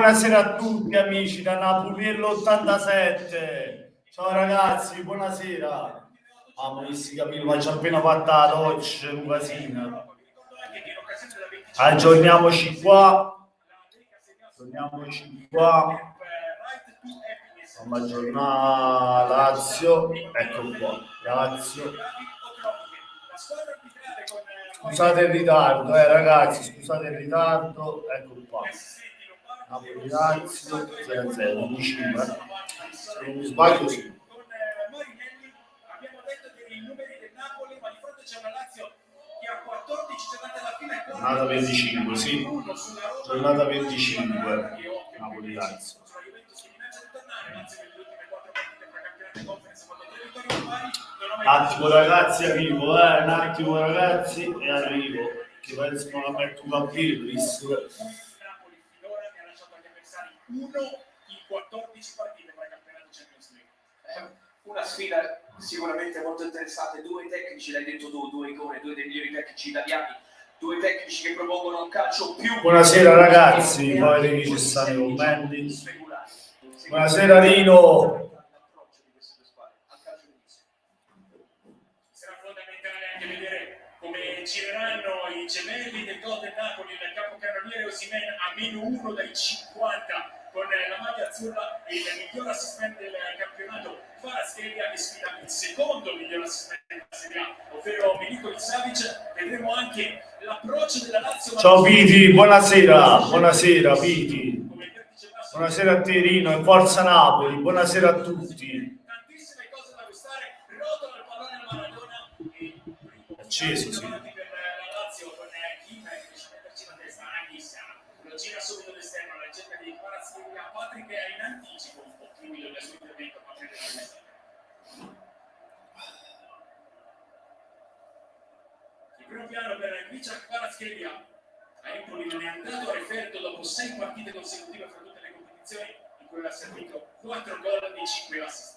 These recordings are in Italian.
buonasera a tutti amici da Napoliello 87. Ciao ragazzi, buonasera. Mamma mia, si capiva, ma ci ha appena fatto la doccia, un casino. Aggiorniamoci qua. Andiamo a aggiornare Lazio. Ecco qua, Lazio. Scusate il ritardo, ragazzi, scusate il ritardo. Ecco qua. Napoli Lazio 0-0, 15. Se non mi sbaglio sì. Abbiamo detto che i numeri del Napoli, ma di fronte c'è una Lazio che ha 14 giornate alla fine. Giornata 25, sì. Giornata 25. Napoli Lazio. Un attimo ragazzi, arrivo, un attimo ragazzi, e arrivo. Che penso non la metto un Gabbiris. Uno in 14 partite per il campionato Champions League. Una sfida sicuramente molto interessante. Due tecnici, l'hai detto tu, due icone, due dei migliori tecnici italiani, due tecnici che propongono un calcio più. Buonasera ragazzi, poi vedi che ci stanno i commenti. Buonasera Rino. Sarà fondamentale anche vedere come gireranno i gemelli del gol del Napoli, il capocannoniere Osimhen a -1 dai 50 con la maglia azzurra, il miglior assistente del campionato Kvaratskhelia che sfida il secondo miglior assistente della Serie A, ovvero Milinkovic Savic. Vedremo anche l'approccio della Lazio. Ciao Piti, buonasera, buonasera Piti. Buonasera a te Rino e Forza Napoli, buonasera a tutti. Tantissime cose da gustare, rotola il pallone alla Maradona e acceso, sì. per la Lazio con Kim che riesce a metterci la testa a Nissa, lo gira subito all'esterno alla ricerca di Kvaratskhelia. Patrick è in anticipo un po' timido nel suo intervento a partire da questa. Il primo piano per Richard Kvaratskhelia. A Empoli non è andato a referto dopo 6 partite consecutive fra tutte le competizioni in cui ha servito 4 gol e 5 assist.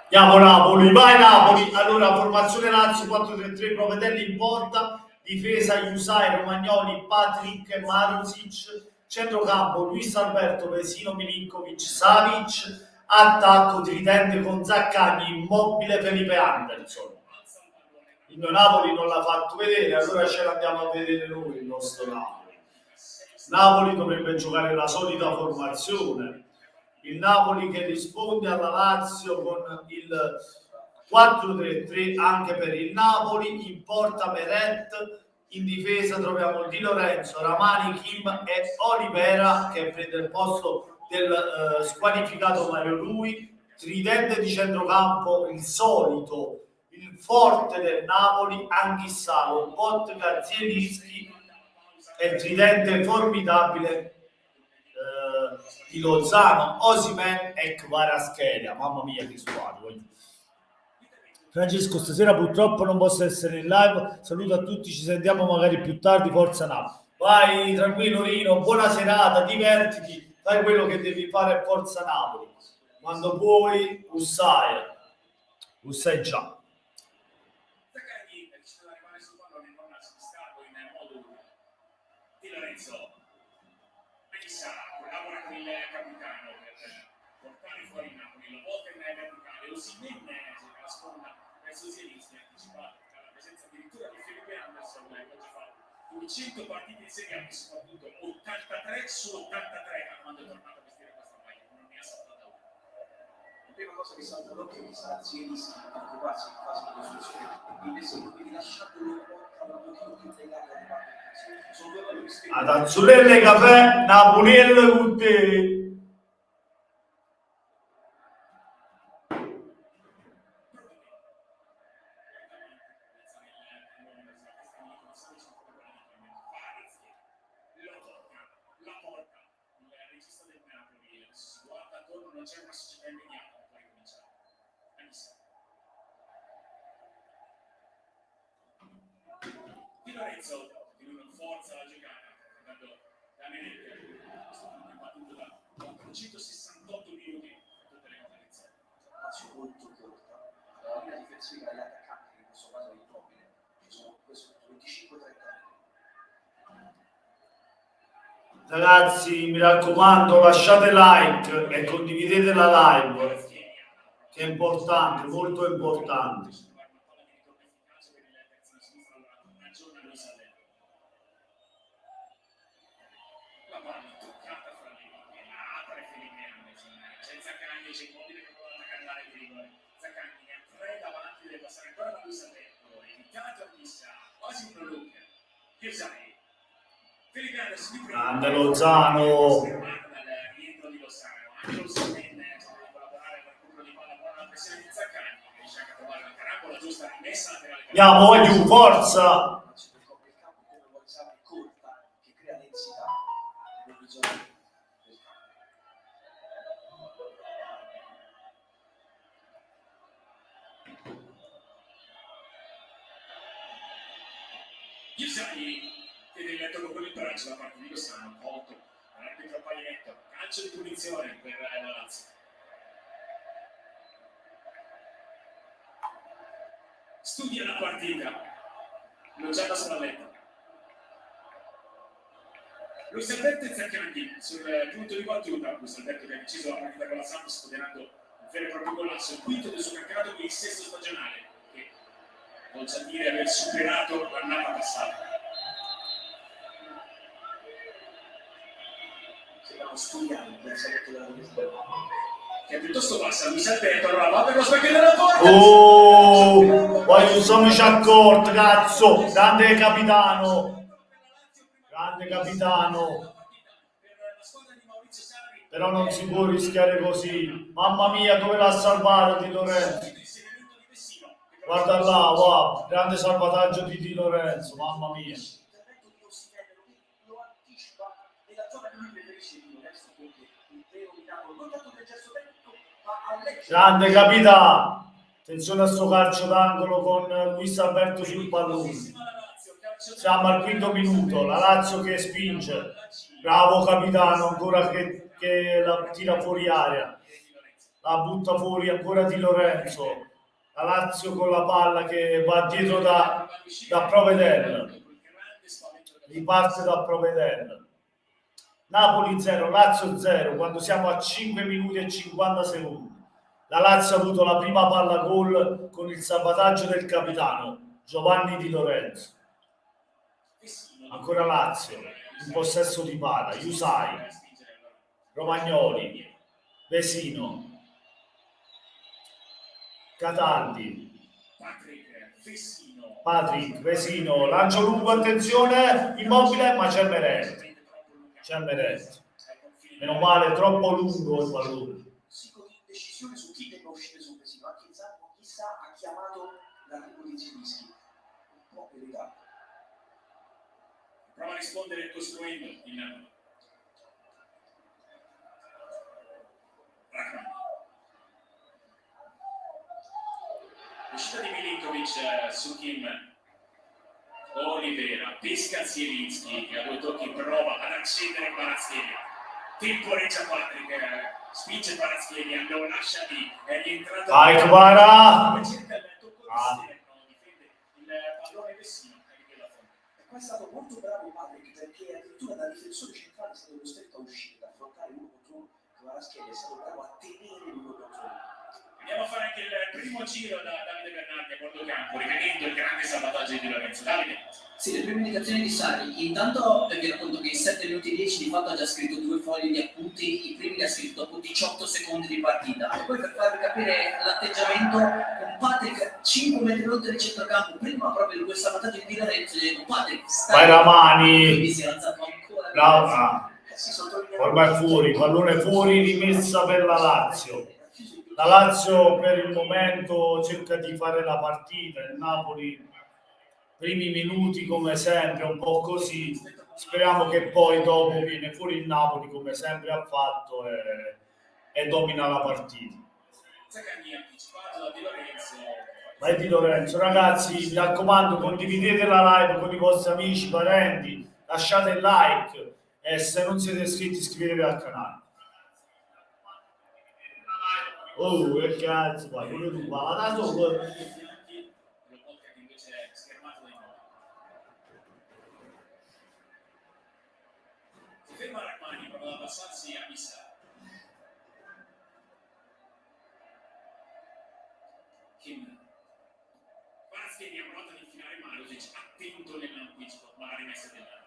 Andiamo Napoli, vai Napoli. Allora, formazione Lazio 4-3-3, Provedelli in porta, difesa Iusai, Romagnoli, Patrick, Marusic, centrocampo Luis Alberto, Vesino, Milinkovic, Savic, attacco tridente con Zaccagni, Immobile, Felipe Anderson. Il Napoli non l'ha fatto vedere, allora ce l'andiamo a vedere noi il nostro Napoli. Napoli dovrebbe giocare la solita formazione. Il Napoli che risponde alla Lazio con il 4-3-3 anche per il Napoli, in porta Meret, in difesa troviamo Di Lorenzo, Ramani, Kim e Olivera che prende il posto del squalificato Mario Rui, tridente di centrocampo il solito, il forte del Napoli, Anghissalo, Botka, Zielinski e il tridente formidabile di Lozano, Osimhen e Kvaratskhelia. Mamma mia che squadra. Francesco, stasera purtroppo non posso essere in live, saluto a tutti, ci sentiamo magari più tardi, forza Napoli. Vai tranquillo Rino, buona serata, divertiti, fai quello che devi fare, forza Napoli. Quando puoi, lo sai già. Di Lorenzo collabora con il capitano per portare fuori il Napoli, lo volta in verticale, Osimhen cerca la sponda verso Zielinski, anticipato alla presenza addirittura di Felipe Anderson che oggi fa 200 partite in Serie A, soprattutto 83 su 83 da quando è tornato a vestire questa maglia, non ne ha saltata una. La prima cosa che salta all'occhio è che sarà Zielinski a preoccuparsi in fase di costruzione, quindi lasciatelo un pochino più integrare la parte. Ad Azzurelle Caffè, Napoliello con te. La porta, il regista del Napoli, si guarda attorno, non c'è una società immediata per poi cominciare. Di Lorenzo, che lui non forza la giocata, andando da Menette, questo punto è battuto da 468 minuti per tutte le competizioni. Lazio molto corta, la linea difensiva e gli attaccanti, in questo caso Immobile, ci sono questo 25-30 minuti. Ragazzi, mi raccomando, lasciate like e condividete la live, che è importante, molto importante. C'è Immobile che prova a cantare il rigore. Zaccagni ne ha 3 davanti, deve passare ancora da Luis Alberto. Evitato Chissà, quasi un look. Chiesai. Felipe Anderson di Grande Lozano. dal rientro di Lozano. Anche Osimhen cerca di collaborare per il recupero di palla buona la pressione di Zaccagni. Riesce a trovare la carambola giusta, rimessa laterale. Andiamo, voglio forza. Corta, che crea densità nelle zone del campo. Chiesai vede il letto con il braccio da parte di Lozano, colto dall'arbitro Paglietto. Calcio di punizione per la Lazio. Studia la partita, l'ho già da Spalletti. Luis Alberto e Zaccagni sul punto di battuta. Luis Alberto che ha deciso la partita con la Samp, studiando un vero e proprio golasso, il quinto del suo campionato con il sesto stagionale, che vuol già dire aver superato l'annata passata. Stiamo studiando il pensamento della Lisbona, Che piuttosto passa Luis Alberto, allora va per lo specchio della porta. Oh, voglio sono accorto, cazzo. Grande capitano. Grande capitano. Però non si può rischiare così. Mamma mia, dove l'ha salvato Di Lorenzo? Guarda là, wow, grande salvataggio di Di Lorenzo, mamma mia. l'intervento di Osimhen lo anticipa nella zona che lui preferisce di Lorenzo, perché il vero miracolo non tanto del gesto tecnico, ma all'ex. Grande capitano. Attenzione a sto calcio d'angolo con Luis Alberto sul pallone. Siamo al quinto minuto, la Lazio che spinge. Bravo capitano, ancora che la tira fuori aria. La butta fuori ancora Di Lorenzo. La Lazio con la palla che va dietro da Provedel. Riparte da Provedel. Napoli 0, Lazio 0, quando siamo a 5 minuti e 50 secondi. La Lazio ha avuto la prima palla gol con il salvataggio del capitano Giovanni Di Lorenzo. Ancora Lazio, in possesso di palla, Iusai, Romagnoli, Vesino, Cataldi, Patrick, Vesino, lancio lungo, attenzione, Immobile, ma c'è Meret. Meno male, troppo lungo il pallone. Psico di indecisione su chi debba uscire su Vesino, anche Zanco chissà ha chiamato l'arrivo di Zielinski, un po' per ritardo. Prova a rispondere costruendo in Napoli. L'uscita di Milinkovic su Kim. Olivera pesca Zielinski che a due tocchi prova ad accendere Kvaratskhelia. Temporeggia Patrick, spinge Kvaratskhelia, lo lascia lì, è rientrato. Vai Kvara! Cerca il tocco esterno, difende il pallone Vessino. E qua è stato molto bravo Patrick, perché addirittura da difensore centrale è stato costretto a uscire, ad affrontare uno contro uno. Kvaratskhelia è stato bravo a tenere l'uno contro uno. Andiamo a fare anche il primo giro da Davide Bernardi a bordo campo, rivedendo il grande salvataggio di Di Lorenzo. Davide. Sì, le prime indicazioni di Sarri. Intanto vi racconto che in 7 minuti e 10 di fatto ha già scritto 2 fogli di appunti, i primi li ha scritto dopo 18 secondi di partita. E poi per farvi capire l'atteggiamento, con Patrick 5 metri oltre il centrocampo, prima proprio di quel salvataggio di Di Lorenzo, gli ha detto Patrick, stai... Vai Ramani! Quindi si è alzato ancora. Bravo. Ormai fuori, pallone fuori, rimessa per la Lazio. La Lazio per il momento cerca di fare la partita, il Napoli primi minuti come sempre un po' così, speriamo che poi dopo viene fuori il Napoli come sempre ha fatto e domina la partita. Vai Di Lorenzo, ragazzi, mi raccomando, condividete la live con i vostri amici, parenti, lasciate il like e se non siete iscritti iscrivetevi al canale. Oh, che cazzo, vai, pure tu, va, da solo. Ferma Rachmani, prova ad abbassarsi a vista. Kim. Kvaratskhelia ha provato ad infilare Marusic, attento nell'anticipo, ma la rimessa dell'anno.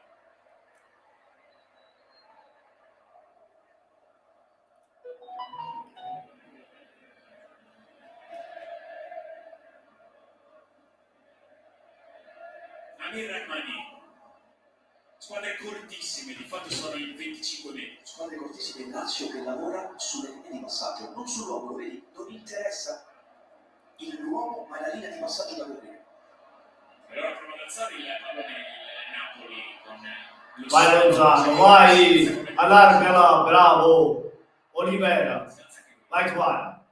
Amir Rachmani. Squadre cortissime, di fatto sono in 25 metri. Squadre cortissime, Lazio che lavora sulle linee di passaggio, non sull'uomo, lo vedi, non interessa l'uomo, ma la linea di passaggio da coprire. Allora prova ad alzare il pallone il Napoli con lo Vai Lozano, vai, allargala, bravo. Olivera, vai Kvara,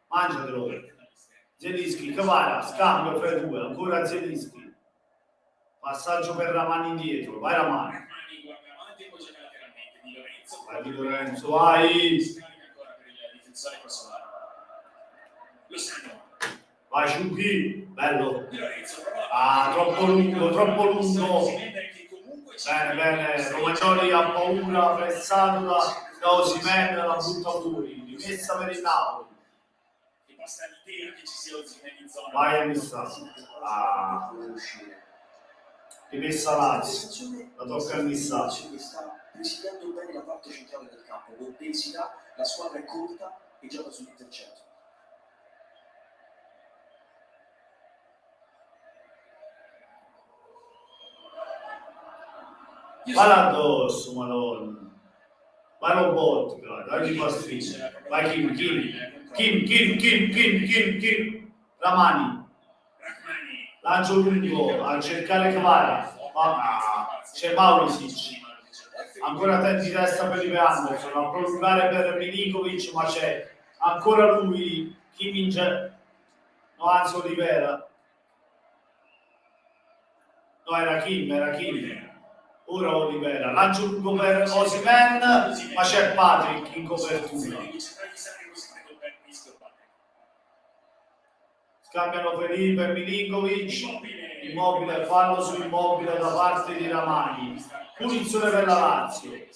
mangiatelo. Zelinski, Kvara, scambio per due, ancora Zelinski. Passaggio per Ramani indietro, vai Ramani. Rachmani guarda avanti e poi gioca lateralmente. Di Lorenzo. Vai Di Lorenzo, vai. Scarica ancora per il difensore Kosovar. Lo sanno. Vai Ciucchi, bello. Di Lorenzo prova. Ah, troppo lungo, troppo lungo. Si vede che comunque Bene, bene, Romagnoli ha paura, pressata da Osimhen, la butta fuori. Rimessa per il Napoli. Che passa l'idea che ci sia Osimhen in zona. Vai Anissa. Ah, Deve uscire. rimessa Lazio. La tocca a Nissa. Lazio che sta presidiando bene la parte centrale del campo, con densità, la squadra è corta e gioca sull'intercetto. Vai addosso, madonna. Vai Lobotka, dai fastidio. Vai Kim. Ramani. Rachmani. Lancio lungo a cercare Kvara. C'è Maurisic. Ancora attenti testa per Felipe Anderson. A prolungare per Milinkovic, ma c'è ancora lui. Kim no, anzi Olivera. No, era Kim. Ora Olivera. Lancio lungo per Osimhen, ma c'è Patrick in copertura. Scambiano Felipe e Milinkovic. Immobile, fallo su Immobile da parte di Ramani. Punizione per la Lazio. È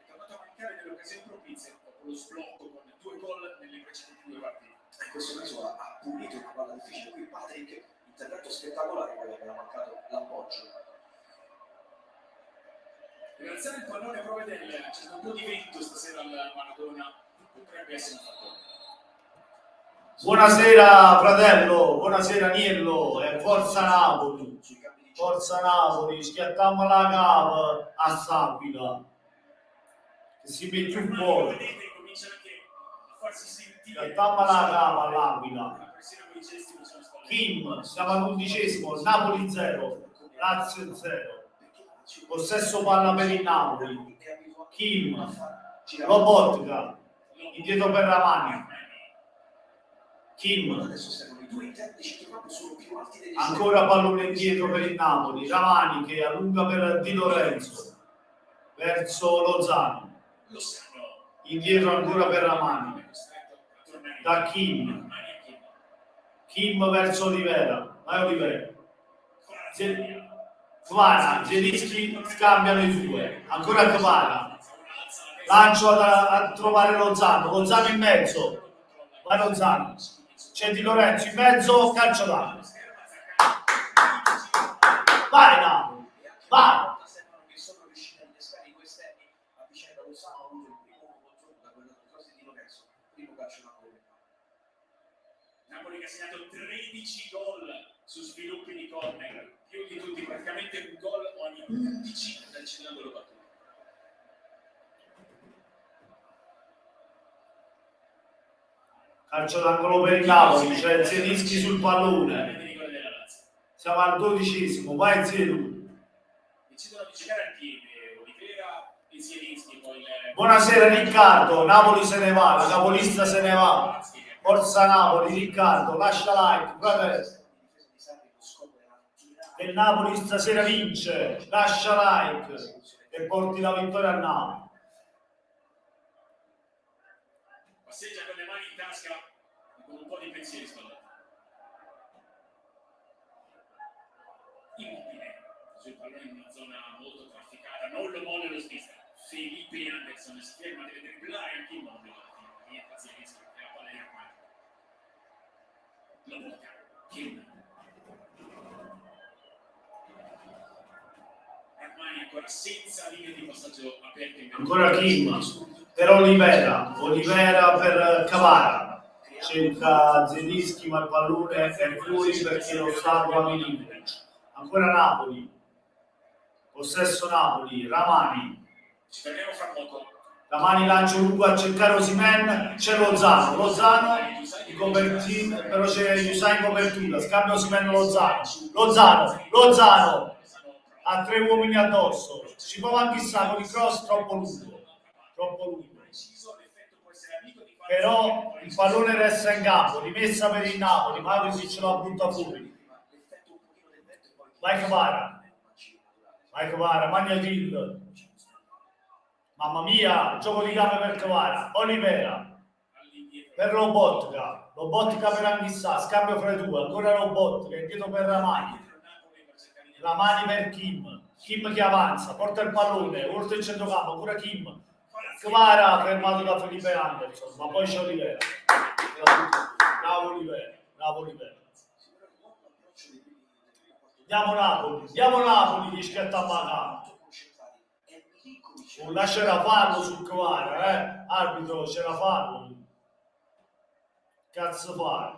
tornato a mancare delle occasioni propizie dopo lo sblocco con 2 gol nelle precedenti 2 partite. In questo caso ha punito una palla difficile, qui Patrick, intervento spettacolare, poi aveva mancato l'appoggio. Per alzare il pallone prova del c'è un po' di vento stasera al Maradona, potrebbe essere un fattore. Buonasera fratello, buonasera Niello, e forza Napoli, Sui campi di forza Napoli, schiattiamo la cava a S'Aquila, che si mette un po', Vedete, comincia anche a farsi sentire. schiattiamo la cava all'Aquila. La pressione con i gesti non sono stati. Kim, siamo all'11°, Napoli 0, Lazio 0, possesso palla per il Napoli, Kim, Lobotka, indietro per Ramani, Kim, Adesso servono i due interni di centrocampo, sono più alti degli ancora pallone indietro per il Napoli, Ramani che allunga per Di Lorenzo, verso Lozano, Lo sanno. indietro ancora per Ramani, È costretto a tornare da Kim, Rachmani a Kim. Kim verso Olivera, vai Olivera, Kvaratskhelia. Kvara, Zelinski scambiano i due, ancora Kvara, lancio a trovare Lozano in mezzo, vai Lozano, c'è Di Lorenzo in mezzo, calcio d'angolo, vai Napoli, vai, Sembrano che sono riusciti a innescare i due esterni a vicenda. Lozano ha avuto il primo controllo da quella cross di Lorenzo, primo calcio d'angolo. Napoli che ha segnato 13 gol su sviluppi di corner, più di tutti, praticamente un gol ogni 11 dal cilindro battuto. calcio d'angolo per il Napoli, c'è Zelinski sul pallone, Di gol della Lazio. siamo al 12°, vai Zelu. Decidono di giocare al piede Olivera e Zielinski, poi il Buonasera Riccardo, Napoli se ne va, la capolista se ne va, forza Napoli, Riccardo, lascia like, fratello. Di difesa di Sarri, lo scopo era tirare. E il Napoli stasera vince, lascia like e porti la vittoria a Napoli. passeggia con le mani in tasca con un po' di pensieri sbagliati. Immobile sul pallone in una zona molto trafficata. allo sinistra. Felipe Anderson si ferma, deve dribblare anche Immobile. Niente, Zielinski, la palla di Armani. Lo blocca. Kim. Armani ancora senza linee di passaggio aperte. Ancora Kim per Olivera per Cavara. Cerca Zielinski, ma il pallone è fuori perché lo salva Milinkovic. Ancora Napoli. Possesso Napoli, Ramani. Ci fermiamo fra poco. Ramani lancia lungo a cercare Osimhen, c'è Lozano in copertina, però c'è Yusai in copertura, scambia Osimhen Lozano ha 3 uomini addosso, ci prova anche con il cross troppo lungo, però il pallone resta in campo, rimessa per il Napoli, Mauricio ce la butta fuori. Vai Cavara, Magnatil. Mamma mia, gioco di gambe per Cavara. Olivera per Lobotka per Anghissà, scambio fra i due, ancora Lobotka, indietro per Ramani per Kim che avanza, porta il pallone, oltre il centrocampo, ancora Kim. Cavara fermato da Felipe Anderson, ma poi c'è Olivera. Bravo Olivera. Andiamo Napoli, dice che attacca. Là c'era fallo sul Cavara, arbitro, c'era fallo. Cazzo fare?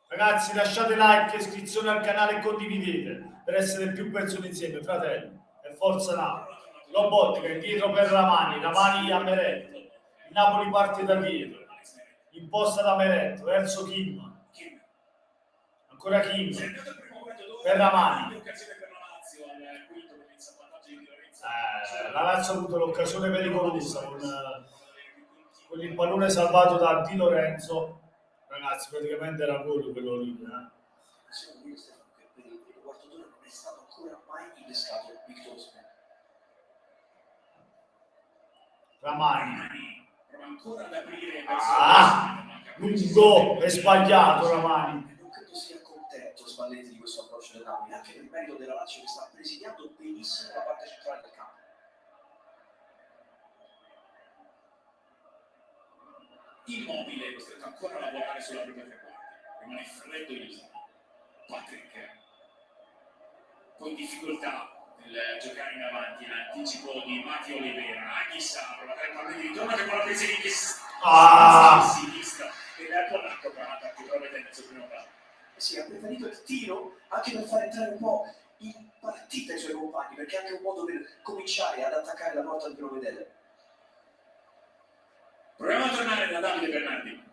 Ragazzi, lasciate like, iscrizione al canale e condividete per essere più persone insieme, fratelli. E forza Napoli. Lobotka indietro per Ramani a Meretto. Il Napoli parte da dietro. Imposta da Meretto verso Kim. Ancora Kim per Ramani. La Lazio ha avuto l'occasione pericolosa con il pallone salvato da Di Lorenzo. Ragazzi, praticamente era quello lì. Secondo me Stefano, che per il primo quarto d'ora non è stato ancora mai innescato Victor Osimhen. Ramani. Prova ancora ad aprire lungo è sbagliato Ramani. Non credo sia contento Spalletti di questo approccio del Napoli, anche per il merito della Lazio che sta presidiando benissimo la parte centrale del campo. Immobile, costretto ancora a lavorare sulla propria tre quarti. Rimane freddo il Patrick. Con difficoltà nel giocare in avanti, in anticipo di Matteo Olivera. Anghissà prova a dare il pallone di ritorno che con la presa di sinistra ed è il polacco Pranata che prova a tenere sul primo palo. Sì, ha preferito il tiro anche per far entrare un po' in partita i suoi compagni, perché è anche un modo per cominciare ad attaccare la porta del Provedele. Proviamo a tornare da Davide Bernardi.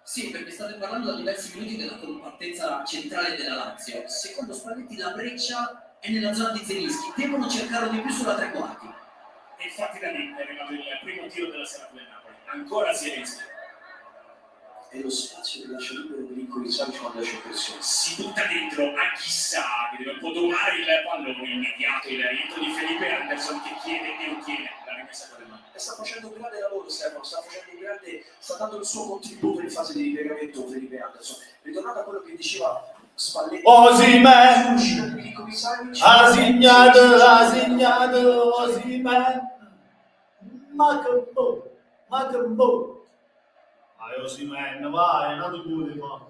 Sì, perché state parlando da diversi minuti della compattezza centrale della Lazio. Secondo Spalletti la breccia è nella zona di Zielinski, devono cercarlo di più sulla tre quarti. E infatti da lì è arrivato il primo tiro della serata del Napoli. Ancora Zielinski. E lo spazio che lascia libero Milinkovic quando esce pressione. Si butta dentro a chissà che deve un po' domare il pallone immediato, il rientro di Felipe Anderson che chiede e ottiene la rimessa con le mani. E sta facendo un grande lavoro Stefano, sta dando il suo contributo in fase di ripiegamento Felipe Anderson. Ritornando a quello che diceva Spalletti, Osimhen ha segnato Osimhen, ma che boh. Vai Osimhen, vai, nato pure, ma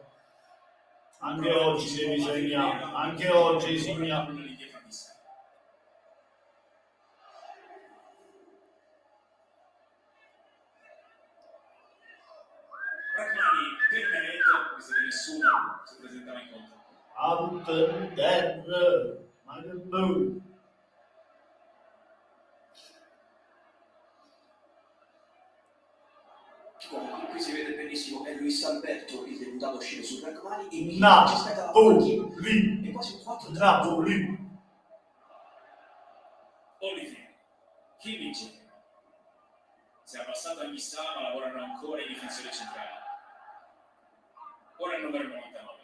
anche oggi devi segnare, anche oggi segna. Rachmani per Meretto, visto che nessuno si presentava in conto. Out there, ma che boh. Comunque qui si vede benissimo è Luis Alberto il deputato a uscire su Rachmani e ci Napoli, aspetta la partita. E quasi un 4 Napoli. Olivier, chi vince? Si è abbassato a Missà, ma lavorano ancora i difensori centrali. Ora il numero 99.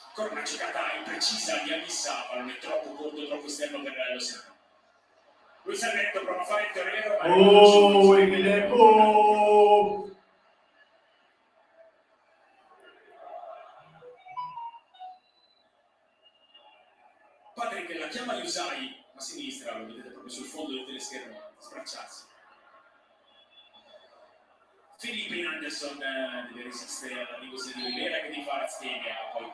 Ancora una giocata imprecisa di Anghissà, pallone troppo corto, troppo esterno per Lozano. Luis Alberto prova a fare il torneo, ma Patrick la chiama Yusai, ma sinistra, lo vedete proprio sul fondo del teleschermo sbracciarsi. Felipe Anderson deve resistere all'arrivo di Rivera che di Kvaratskhelia, poi il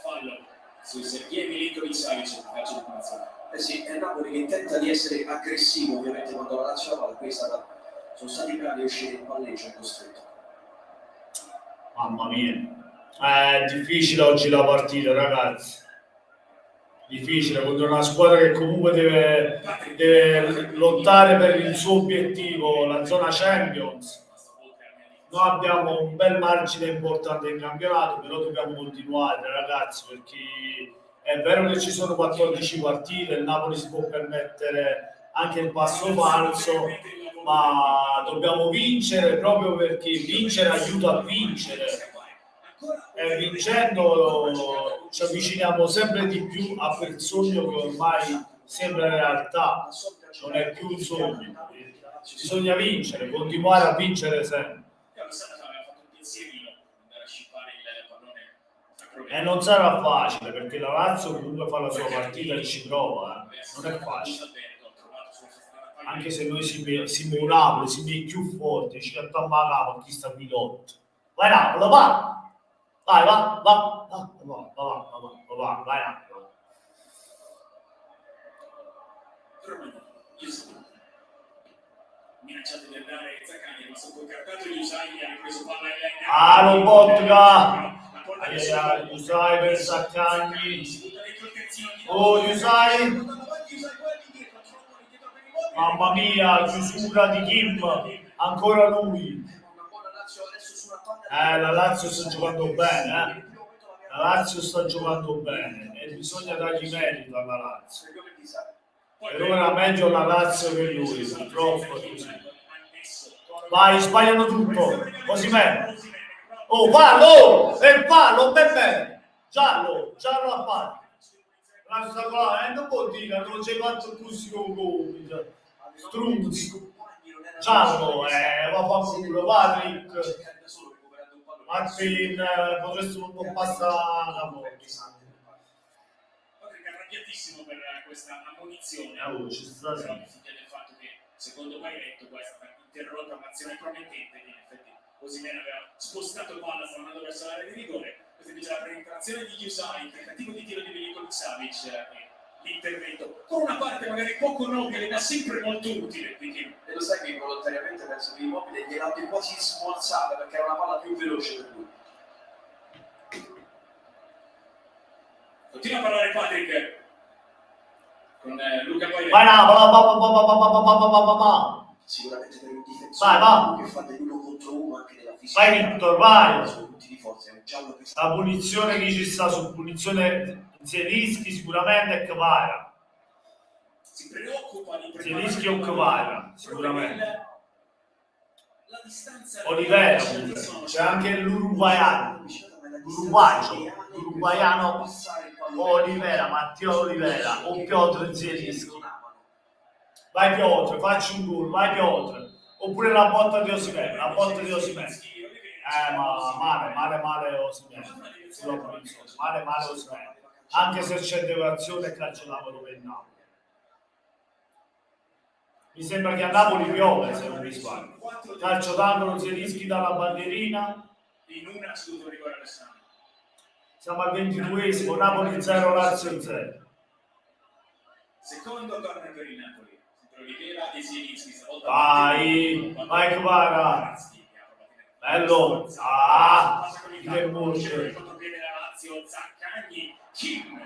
fallo su Sergej Milinkovic-Savic, calcio di punizione. Eh sì, è Napoli che tenta di essere aggressivo ovviamente quando la Lazio la palla, qui sono stati bravi a uscire in palleggio e costretto. Mamma mia, è difficile oggi la partita, ragazzi. Difficile contro una squadra che comunque deve lottare per il suo obiettivo, la zona Champions. Noi abbiamo un bel margine importante in campionato, però dobbiamo continuare, ragazzi, perché è vero che ci sono 14 partite, il Napoli si può permettere anche il passo falso, ma dobbiamo vincere proprio perché vincere aiuta a vincere. E vincendo ci avviciniamo sempre di più a quel sogno che ormai sembra realtà, non è più un sogno. Bisogna vincere, continuare a vincere sempre. E non sarà facile perché la Lazio comunque fa la sua partita e ci prova, non è facile. Anche se noi siamo Napoli, siamo i più forti, ci cattiamo la capa con chi sta qui l'otto. Vai Napoli, va! Vai, va, vai Napoli. Minacciato di andare Zaccagni, ma sotto il cartaggio di Usai ha ripreso palla in Ah, lo botka! Usai per Zaccagni. Oh, Usai! Mamma mia, chiusura di Kim, ancora lui. La Lazio sta giocando bene, La Lazio sta giocando bene e bisogna dargli merito alla Lazio. Per ora meglio la Lazio che lui, purtroppo è così. Vai, sbagliano tutto. Osimhen. Oh, fallo! È il fallo, bene. Giallo a palla. Lascia qua, non vuol dire, non c'è fatto così con gol. Struzzi. Giallo, va a culo, Patrick. Martin, potresti un po' passare la porta. Patrick è arrabbiatissimo per questa ammonizione. Ci sta però mi figlio del fatto che, secondo Bairetto, poi è stata interrotta un'azione promettente che in effetti Osimhen aveva spostato il palla, stava andando verso l'area di rigore. Questa invece la penetrazione di Usai, il tentativo di tiro di Milinkovic-Savic, l'intervento con una parte magari poco nobile ma sempre molto utile, quindi E lo sai che volontariamente penso che Immobile gliel'abbia quasi smorzata perché era una palla più veloce per lui. continua a parlare Patrick con Luca Bairetto. Vai Sicuramente per un difensore vai. che fa dell'1 contro 1 anche nella fisica. Vai Victor, vai. Sono punti di forza, è un giallo che La punizione che ci sta su punizione Zielinski sicuramente è Kvara. Si preoccupa di Zielinski o Kvara, sicuramente. La distanza Olivera, c'è anche l'uruguaiano Olivera, Matteo Olivera o Piotr Zielinski. Vai Piotr, facci un gol, vai Piotr. Oppure la botta di Osimhen, ma male Osimhen. Male Osimhen. Anche se c'è deviazione e calcio d'angolo per il Napoli. Mi sembra che a Napoli piove, se non mi sbaglio. Calcio d'angolo, Zielinski dalla bandierina. In una assoluto rigore Alessandro. Siamo al 22esimo, Napoli 0, Lazio 0. Secondo corner per il Napoli. Olivera e Zielinski stavolta. Vai Kvara. Bello. Che voce. Contropiede la Lazio, Zaccagni, Kim.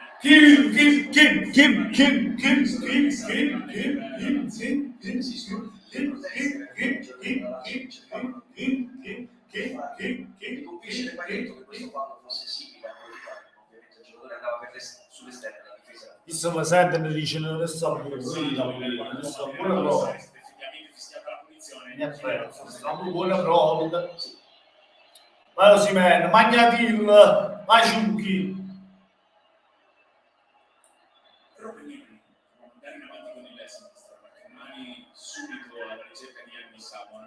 Capisce il Bairetto che questo fallo fosse simile a quello di Bairetto, ovviamente il giocatore andava sull'esterno della difesa. Insomma, sente mi dice non sta pure proprio. Sta buona prova. Vai Osimhen, Magnatil, vai Ciucchi. Romagnoli, andare in avanti con il sinistro, perché mani subito alla ricerca di Annisamo,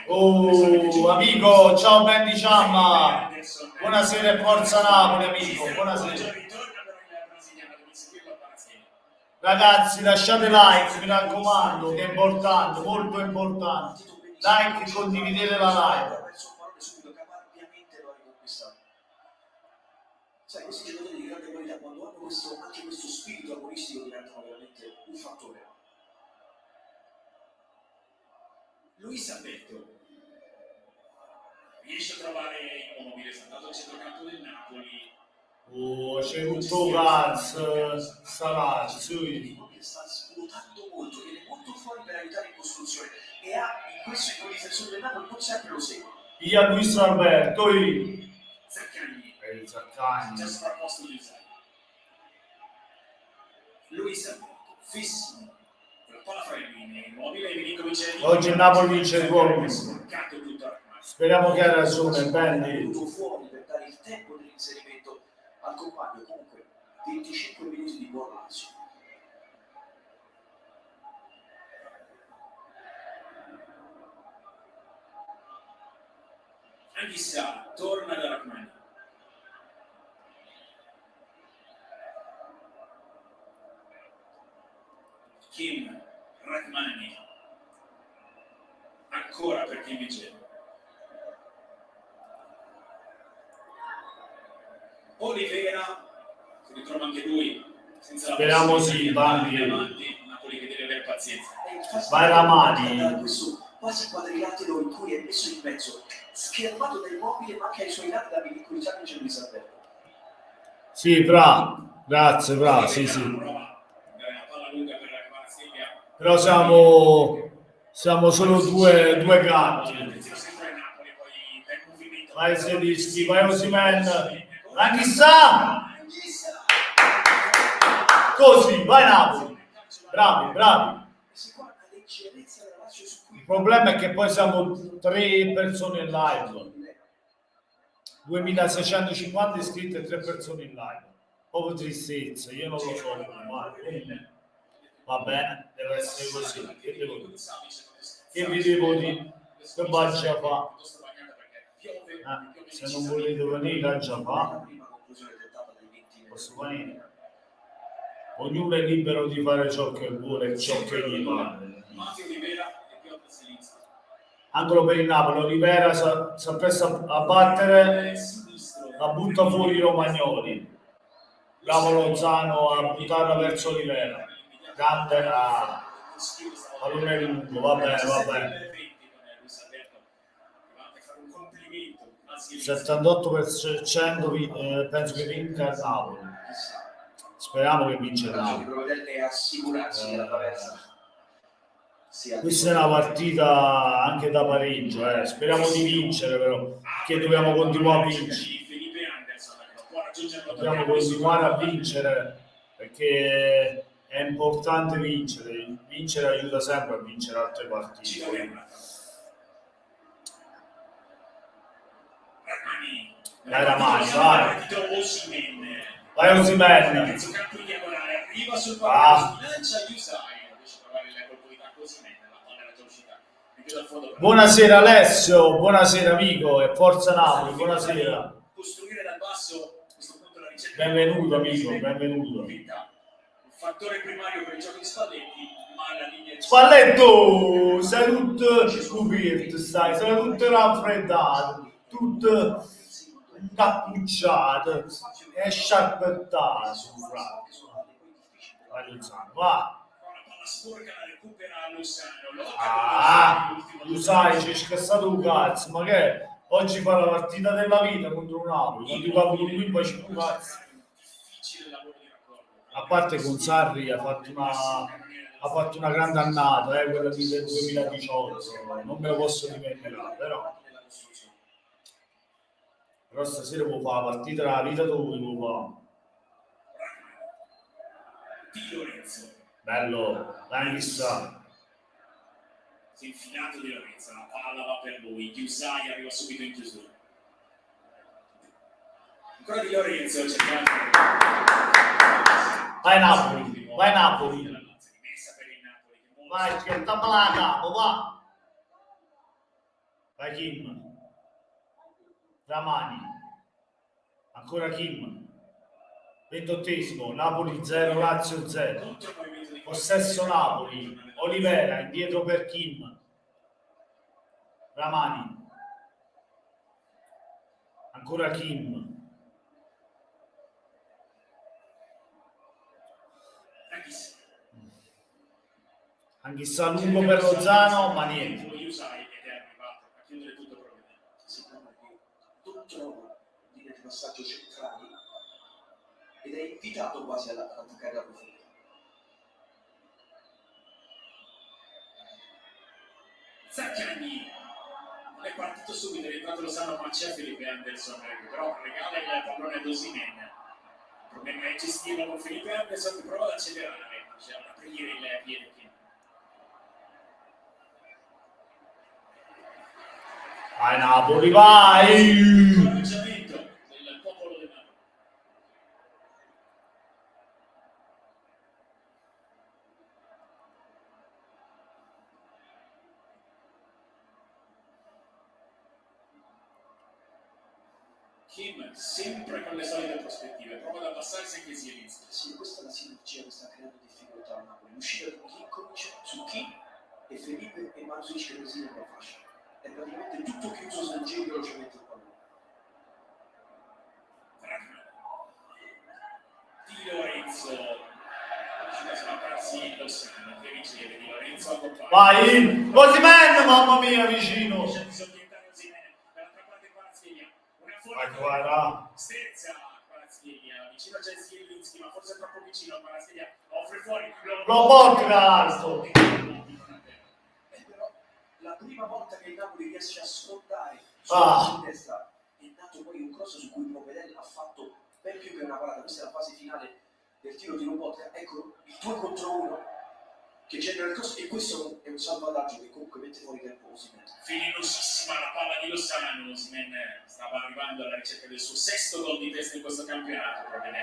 Oh, amico, ciao Ben diciamo. Buonasera e forza Napoli, amico, buonasera. Ragazzi, lasciate like, mi raccomando, che è importante, molto importante. Like, condividete la live. Perso un pallone subito, caparbiamente lo ha riconquistato. Sai, questi giocatori di grande qualità, quando hanno anche questo spirito agonistico, diventano veramente un fattore. Luis Alberto riesce a trovare Immobile, è stato al centrocampo del Napoli. Oh, c'è tutto cazzo, sarà, sì. Sta svuotando molto, viene molto fuori per aiutare in costruzione e ha in questo i tuoi difensori del Napoli non sempre lo seguono. Via Luis Alberto, Zaccagni Zaccagni. già sovrapposto di Usai. Luis Alberto, fisso. La palla fra le linee, Immobile, Milinkovic. Oggi il Napoli vince il gol. Sporcato tutto Armani. Speriamo che ha ragione, Benny. Venuto fuori per dare il tempo dell'inserimento al compagno, comunque 25 minuti di buon lancio. Anghissà torna da Rachmani. Kim Rachmani. Ancora per Kim Vigeno. Olivera si ritrova anche lui senza la Speriamo possibilità sì, di Bandi. andare avanti. Napoli che deve avere pazienza. Vai Ramani. Questo quasi quadrilatero in cui è messo in mezzo, schermato da Immobile, ma anche ai suoi lati da Milinkovic e Luis Alberto. Sì, bravo, grazie, bravo, sì, sì. Prova una palla lunga per Kvaratskhelia. Però siamo solo due gatti. Attenzione sempre a Napoli, poi bel movimento. Vai Zelischi, vai Osimhen. Anghissà! Così, vai Napoli. Bravi, bravi. Il problema è che poi siamo 3 persone in live. 2650 iscritti e 3 persone in live. Proprio tristezza, io non lo so come mai. Va bene, deve essere così. Che vi devo dire? Che faccia fa? Se non volete venire, già fa. Posso venire. Ognuno è libero di fare ciò che vuole e ciò che gli pare. Matteo Olivera e Piotr Zelinski. Angolo per il Napoli, Olivera si appresta a battere, la butta fuori i Romagnoli. Bravo Lozano a buttarla verso Olivera. Grande pallone lungo, va bene, va bene. 78% penso che vinca il Napoli. Speriamo che vince il Napoli. Provvedere a assicurarsi che la traversa. Questa è una partita anche da pareggio, speriamo di vincere però, perché dobbiamo continuare a vincere. Dobbiamo continuare a vincere perché è importante vincere. Vincere aiuta sempre a vincere altre partite. Dai Ramani, vai. Vai Osimhen. Arriva sul pallone, lancia Usai. Buonasera Alessio, buonasera amico e forza Napoli, buonasera. Costruire dal basso questo punto la ricerca. Benvenuto amico, benvenuto. Un fattore primario per il gioco di Spalletti, ma la linea di Spalletto, sei tutto scoperto, sei tutto raffreddato, tutto incappucciato e sciarpettato. Vai Lozano, va. sporca la recupera Lozano. Tu sai, c'è scassato un cazzo, ma che oggi fa la partita della vita contro un Napoli, quando ti va con lui poi c'è un cazzo. A parte con Sarri ha fatto una grande annata, quella del 2018, non me lo posso dimenticare, però stasera può fare la partita della vita dove può Lorenzo. Bello, dai chissà. Si è infilato Di Lorenzo, la palla va per lui, Usai arriva subito in chiusura. Ancora Di Lorenzo, cercando. Vai Napoli, vai Napoli. Messa per il Napoli. Vai, schiattappa la capo, va. Vai Kim. Ramani. Ancora Kim. 28esimo, Napoli 0, Lazio 0. Contro Possesso Napoli, Olivera indietro per Kim, Ramani, ancora Kim, anche sta lungo per Lozano, ma niente. Yusai ed è arrivato a chiudere tutto provvedendo. Si parla di non trovo linee di passaggio centrali ed è invitato quasi ad attaccare la profondità. Zaccagni non è partito subito, è entrato Lozano, ma c'è Felipe Anderson, però regala il pallone ad Osimhen. Il problema è gestirlo con Felipe Anderson che prova ad accelerare, cioè ad aprire il piede. Vai Napoli, vai! Incoraggiamento del popolo del Napoli. Kim sempre con le solite prospettive, prova ad abbassarsi anche Zielinski. Sì, questa è la sinergia che sta creando difficoltà a Napoli. L'uscita di Kinkovic su Kim e Felipe e Manzuic che residuano la fascia. È praticamente tutto chiuso sul giro velocemente il pallone. Di Lorenzo riuscito a spaccarsi Lozano che riceve Di Lorenzo a compagno. Vai! Osimhen, mamma mia, vicino! Disorientare Osimhen dall'altra parte Kvaratskhelia. Una Vai, forte guarda! sterza Kvaratskhelia, vicino c'è Zielinski ma forse troppo vicino. Kvaratskhelia offre fuori Lo botta alto! Però la prima volta che il Napoli riesce a sfondare Ah. sulla destra è nato poi un cross su cui Provedel ha fatto ben più che una parata. Questa è la fase finale del tiro di Lobotka. Ecco il 2 contro 1 che genera il cross e questo è un salvataggio che comunque mette fuori tempo Osimhen. Felinosissima la palla di Lozano. Osimhen stava arrivando alla ricerca del suo sesto gol di testa in questo campionato. Provedel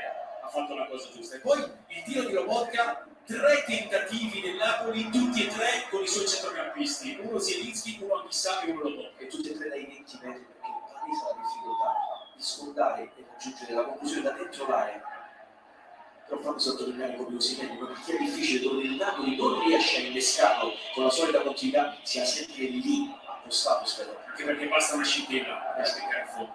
ha fatto la cosa giusta. E poi il tiro di Lobotka, 3 tentativi del Napoli, tutti e 3 con i suoi centrocampisti, uno Zielinski, uno Anghissà e uno Lobotka. E tutte e tre dai 20 metri perché palesa la difficoltà di sfondare e raggiungere la conclusione da dentro l'area. Però fammi sottolineare come Osimhen, una partita difficile dove il Napoli non riesce a innescarlo con la solita continuità, sia sempre lì appostato, spero. Anche perché basta una scintilla per spiegare fuori.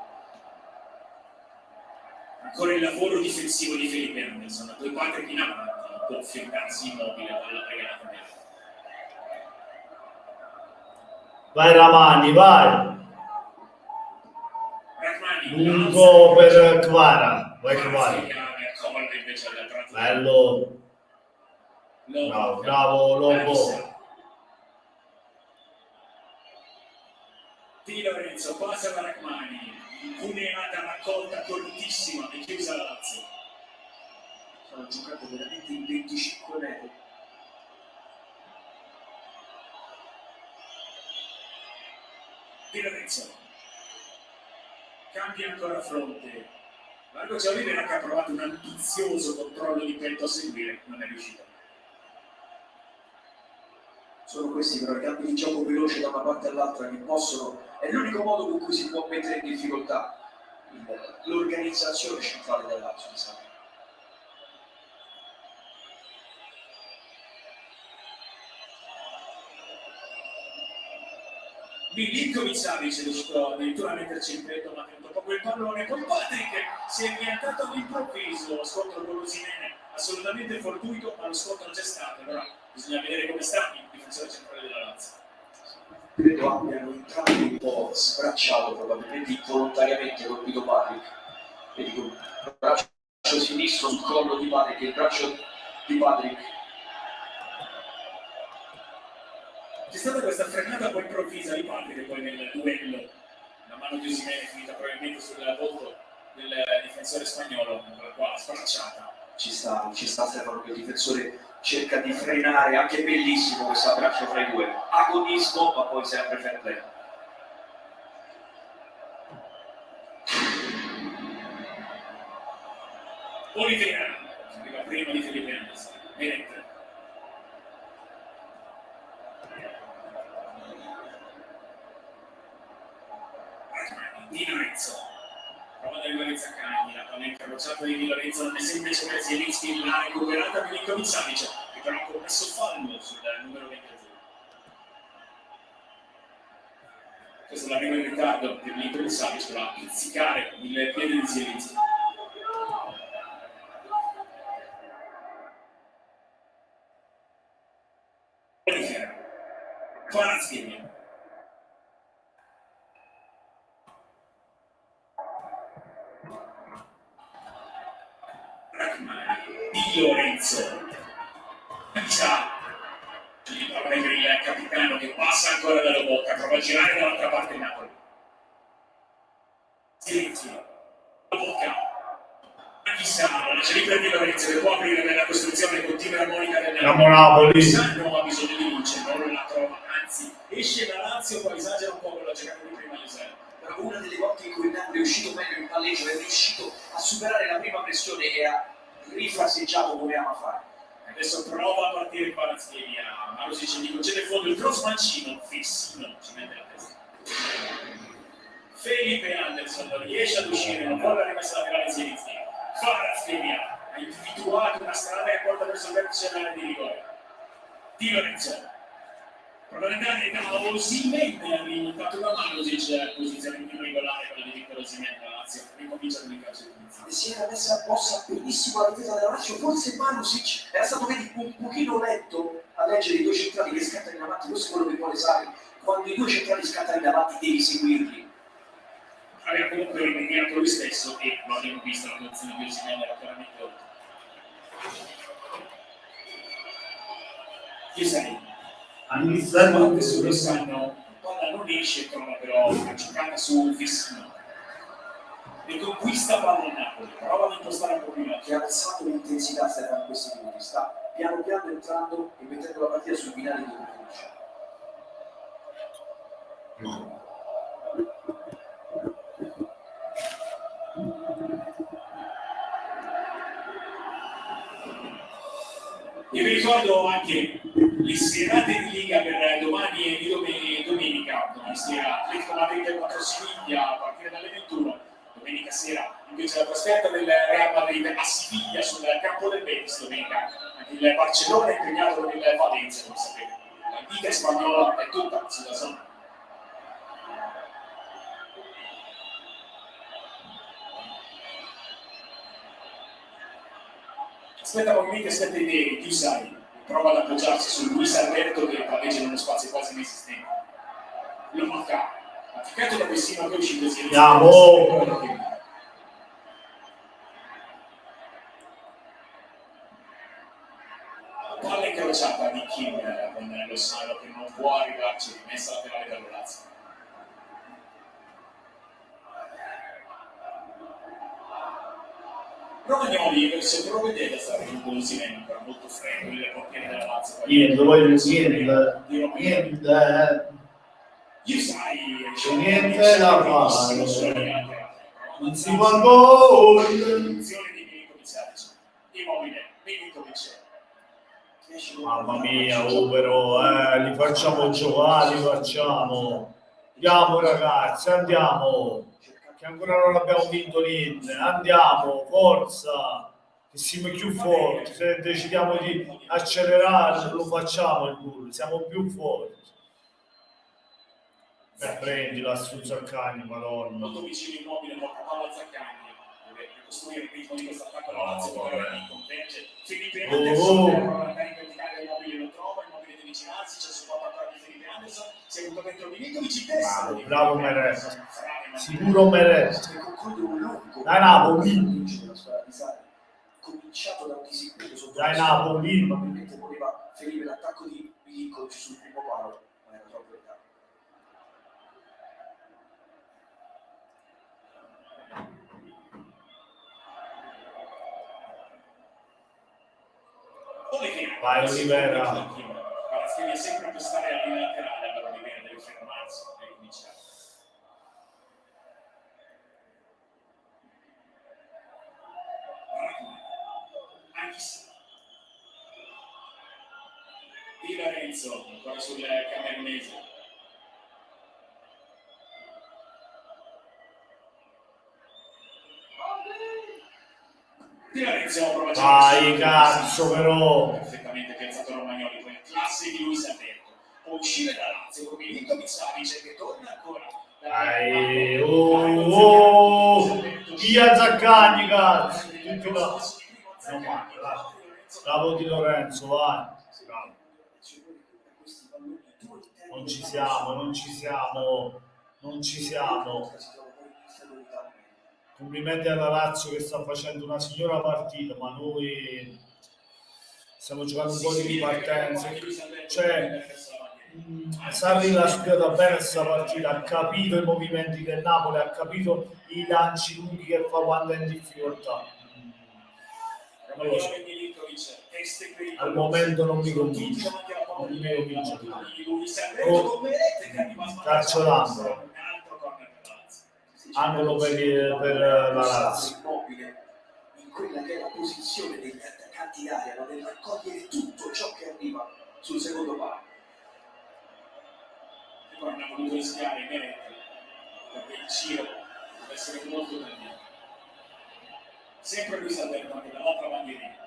Ancora il lavoro difensivo di Felipe Anderson, 2 quadri in avanti, può fermarsi immobile dalla regalata nera. Vai Ramani, vai! Rahmani, Lungo per Kvara, vai Kvara. Colle invece alla tratta. Bello! Lobo. Bravo, bravo Lobo! Di Lorenzo passa da Rahmani, un'erata raccolta cortissima e chiusa la Lazio. Sono giocato veramente in 25 metri. Di Lorenzo cambia ancora fronte. Marco Olivera che ha provato un ambizioso controllo di petto a seguire, non è riuscito. Sono questi però i cambi di gioco veloce da una parte all'altra che possono, è l'unico modo con cui si può mettere in difficoltà l'organizzazione centrale del Lazio, mi sa. Milinkovic-Savic è riuscito addirittura a metterci in petto, ma ha tenuto poco il pallone. Poi Patrick si è rientrato all'improvviso, lo scontro con Osimhen assolutamente fortuito, ma lo scontro c'è stato. Allora bisogna vedere come sta il difensore centrale della Lazio. Credo abbiano entrambi un po' sbracciato, probabilmente involontariamente colpito Patrick. Vedi con il braccio sinistro sul collo di Patrick, il braccio di Patrick. C'è stata questa frenata poi improvvisa di Patrick poi nel duello. La mano di Osimhen è finita probabilmente sul volto del difensore spagnolo, con la quale sbracciata. Ci sta Stefano che il difensore cerca di frenare, anche bellissimo questo abbraccio fra i due. Agonismo, ma poi sempre fair play. Olivera, che arriva prima di Felipe Anderson. Benette. Di Lorenzo. Prova da arrivare Zaccagni, la palla incrociata di Di Lorenzo non è semplice per Zielinski, l'ha recuperata Milinkovic-Savic, che però messo fallo sul numero 20 azzurro. Questa è la prima in ritardo per l'Inter di Savic per pizzicare il piede di Zielinski. Kvaratskhelia. Di Lorenzo. Sa il pallone per il capitano che passa ancora dalla bocca, prova a girare dall'altra parte Napoli. Silenzio, la bocca. Chissà, c'è lì per Di Lorenzo che può aprire nella costruzione continua armonica del Napoli. Sanno ha bisogno di vincere, non la trova, anzi esce da Lazio, poi esagera un po' con la giocata di prima José. Però una delle volte in cui il Napoli è uscito meglio in palleggio, è riuscito a superare la prima pressione e ha rifrasseggiato come ama fare. Adesso prova a partire Kvaratskhelia, Marusic gli concede il fondo, il cross mancino, fissino, ci mette la testa. Felipe Anderson riesce ad uscire, non vuole la rimessa laterale Zielinski. Kvaratskhelia ha individuato una strada che porta verso il vertice dell'area di rigore. Di Lorenzo. Prova ad andare da Osimhen, ha rimontato da Marusic, posizione più regolare quella di Victor Osimhen, la Lazio ricomincia con il calcio di punizione. E si era messa apposta benissimo la difesa della Lazio, forse Marusic era stato un pochino lento a leggere i due centrali che scattano in avanti, questo è quello che vuole Sarri, quando i due centrali scattano in avanti devi seguirli. Aveva comunque rimediato lui stesso e lo abbiamo visto, la posizione di Osimhen era chiaramente oltre. Chiesani. Adesso lo sanno, palla non esce, trova però una giocata su Fissino. E conquista palla il Napoli, prova ad impostare un po' più là. Che ha alzato l'intensità Stefano in questi minuti, sta piano piano entrando e mettendo la partita sul binari di finisce. E vi ricordo anche le serate di Liga per domani e domenica, domani sera Atletico Madrid contro Siviglia a partire dalle 21, domenica sera invece la trasferta del Real Madrid a Siviglia sul campo del Betis, domenica anche il Barcellona è impegnato con il Valencia, come sapete. La Liga spagnola è tutta sulla zona. Aspetta movimenti, aspetta idee, tu sai, prova ad appoggiarsi su Luis Alberto che palleggia in uno spazio quasi inesistente. Lo manca, attaccato da Pessino che è uscito si Andiamo! Palla incrociata di Kim con Lozano che non può arrivarci, messa laterale da Lazio. Romagnoli se provvedete a stare in un Osimhen ancora molto freddo nelle portiere della Lazio. Niente. Io sai, Niente da fare. Non si fa gol. Funzione di Milinkovic, Immobile, Milinkovic. Mamma mia, però, li facciamo giocare, li facciamo. Andiamo ragazzi, andiamo. Che ancora non abbiamo vinto niente. Andiamo, forza. Che siamo più forti. Se decidiamo di accelerare, lo facciamo il gol. Siamo più forti. Prendi la su Zaccagni, madonna. Molto vicino Immobile, porta palla a Zaccagni. Deve costruire il ritmo di questo attacco alla Lazio, però non converge. Felipe Anderson prova ad andare in verticale, Immobile lo trova, Immobile deve girarsi, c'è il supporto ancora di Felipe Anderson, si è avuto dentro Milinkovic in testa. Bravo Meret. Sicuro Meret. Dai Napoli. Cominciato da un disegno sotto Dai Napoli. probabilmente voleva ferire l'attacco di Milinkovic sul primo palo, ma era troppo tardi. Vai Olivera. Kvaratskhelia sempre per stare alla linea laterale, allora Olivera deve fermarsi e cominciare. Di Lorenzo, ancora sul camerunese. Di Lorenzo prova a Vai cazzo però. perfettamente piazzato Romagnoli. Romagnoli, poi la classe di Luis Alberto, può uscire da Lazio come Milinkovic Savic che torna ancora via Zaccagni, cazzo, tutti là. No, ma, bravo Di Lorenzo, vai. Bravo. Non ci siamo. Complimenti alla Lazio che sta facendo una signora partita, ma noi stiamo giocando un po' di ripartenze. Cioè, Sarri l'ha studiata bene questa partita, ha capito i movimenti del Napoli, ha capito i lanci lunghi che fa quando è in difficoltà. Non lo so. Al momento non mi convince. Calcio d'angolo. Angolo per la Lazio. In quella che è la posizione degli attaccanti d'area, ma nel raccogliere tutto ciò che arriva sul secondo palo. E poi non ha voluto rischiare i Meretti, perché il Ciro deve essere molto tagliato. Sempre Luis Alberto anche dall'altra bandierina.